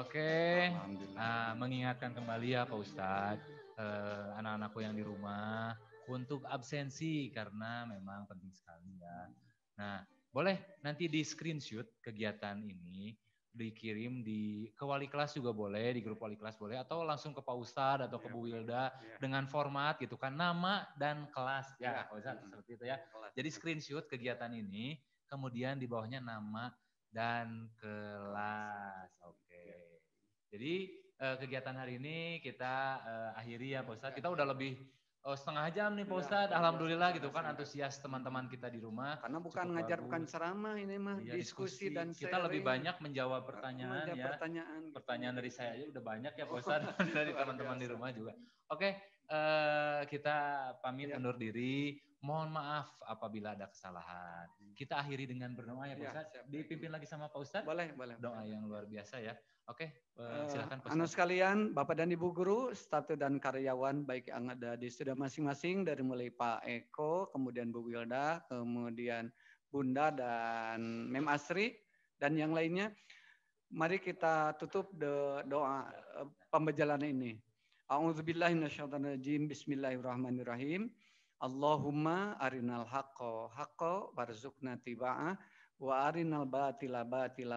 Oke. Alhamdulillah. Mengingatkan kembali ya Pak Ustadz, anak-anakku yang di rumah untuk absensi karena memang penting sekali ya. Nah, boleh nanti di screenshot kegiatan ini, dikirim ke wali kelas juga boleh, di grup wali kelas boleh, atau langsung ke Pak Ustadz atau ke Bu Wilda dengan format gitu kan, nama dan kelas ya Pak Ustadz, seperti itu ya. Jadi screenshot kegiatan ini, kemudian di bawahnya nama dan kelas. Oke. Jadi kegiatan hari ini kita akhiri ya Pak Ustadz. Kita udah lebih setengah jam nih Pak Ustadz. Alhamdulillah gitu kan, antusias teman-teman kita di rumah. Karena bukan ngajar, bukan ceramah ini mah, Iya, diskusi dan kita sharing. lebih banyak menjawab pertanyaan ya. Pertanyaan dari saya aja udah banyak ya Pak Ustadz, dari teman-teman di rumah juga. Oke, kita pamit undur diri. Mohon maaf apabila ada kesalahan. Kita akhiri dengan berdoa ya Pak Ustadz. Dipimpin lagi sama Pak Ustadz. Boleh. Doa yang luar biasa ya. Oke, silakan Pak Anu Ustadz. sekalian, Bapak dan Ibu guru, staf dan karyawan baik yang ada di studio masing-masing, dari mulai Pak Eko, kemudian Bu Wilda, kemudian Bunda dan Mem Asri dan yang lainnya. Mari kita tutup doa pembelajaran ini. A'udzubillahi minasyaitonirrajim. Bismillahirrahmanirrahim. Allahumma arinal haqqo warzuqna tiba'ah wa arinal batila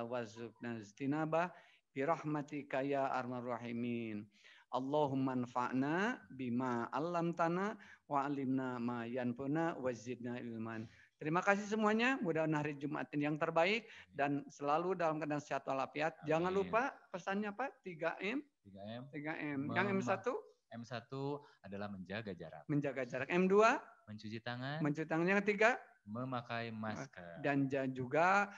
warzuqna ijtinabah birahmatika ya arhamar rahimin. Allahumma anfa'na bima 'allamtana wa 'allimna ma yanfa'una wa zidna ilman. Terima kasih semuanya. Mudah-mudahan hari Jumat ini yang terbaik dan selalu dalam keadaan sehat walafiat. Jangan lupa pesannya Pak, 3M. 3M. Yang M1? M1 adalah menjaga jarak. Menjaga jarak. M2? Mencuci tangan. Mencuci tangan. Yang ketiga? Memakai masker. Dan juga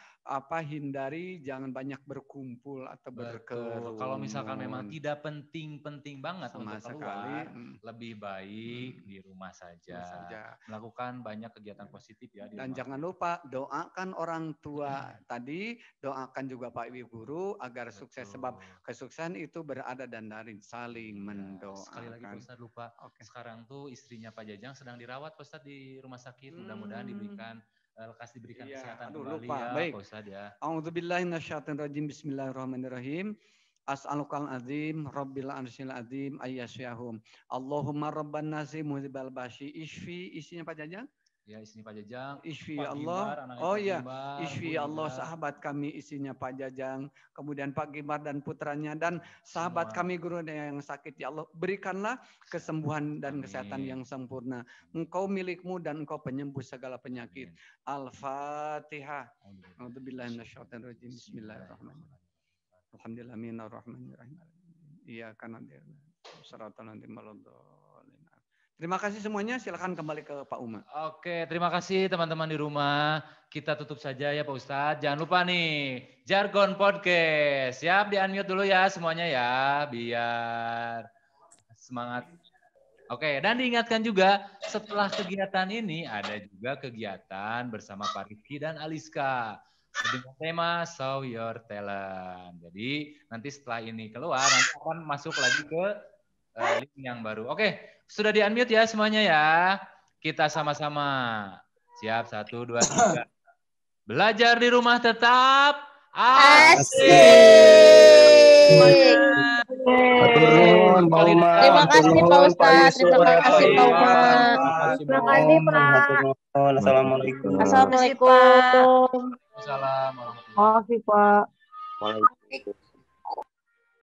hindari jangan banyak berkumpul atau berkerumun. Kalau misalkan memang tidak penting banget sama untuk sekali, keluar, lebih baik di rumah saja. Melakukan banyak kegiatan positif ya di Dan rumah. jangan lupa doakan orang tua tadi, doakan juga Pak Ibu guru agar sukses, sebab kesuksesan itu berada dan dari saling mendoakan. Sekali lagi Pak Ustadz lupa, sekarang tuh istrinya Pak Jajang sedang dirawat Pak Ustadz di rumah sakit. Mudah-mudahan lekas diberikan kesehatan kembali ya baik. Pak Ustadz ya. A'udzubillahi minasyaitonirrajim. Bismillahirrahmanirrahim. As'alukal azim rabbil arsyil azim ayyasyahum. Allahumma rabban nasi muhibal bashi ishfi. Isinya Pak Jajang? Ya, isinya Pak Jajang. Ishfi Pak Allah. Gimbar, Oh iya, Gimbar, Ishfi Allah sahabat kami, isinya Pak Jajang. Kemudian Pak Gimbar dan putranya dan sahabat kami guru yang sakit. Ya Allah, berikanlah kesembuhan dan kesehatan yang sempurna. Engkau milikmu dan Engkau penyembuh segala penyakit. Al-Fatihah. A'udzubillahi minasyaitonirrajim. Bismillahirrahmanirrahim. Alhamdulillahirrahmanirrahim. Iyyaka na'budu wa siratal ladzina an'amta 'alaihim. Terima kasih semuanya. Silakan kembali ke Pak Uma. Oke, terima kasih teman-teman di rumah. Kita tutup saja ya Pak Ustadz. Jangan lupa nih, Jargon Podcast. Siap, di-unmute dulu ya semuanya ya, biar semangat. Oke, dan diingatkan juga setelah kegiatan ini ada juga kegiatan bersama Pak Rifki dan Aliska dengan tema Show Your Talent. Jadi nanti setelah ini keluar, nanti akan masuk lagi ke link yang baru. Oke, sudah di-unmute ya semuanya ya. Kita sama-sama. Siap, 1, 2, 3. Belajar di rumah tetap asik. Terima kasih Pak Ustadz. Terima kasih Pak Umar. Terima kasih Pak. Assalamualaikum. Assalamualaikum. Assalamualaikum. Terima kasih Pak. Waalaikumsalam.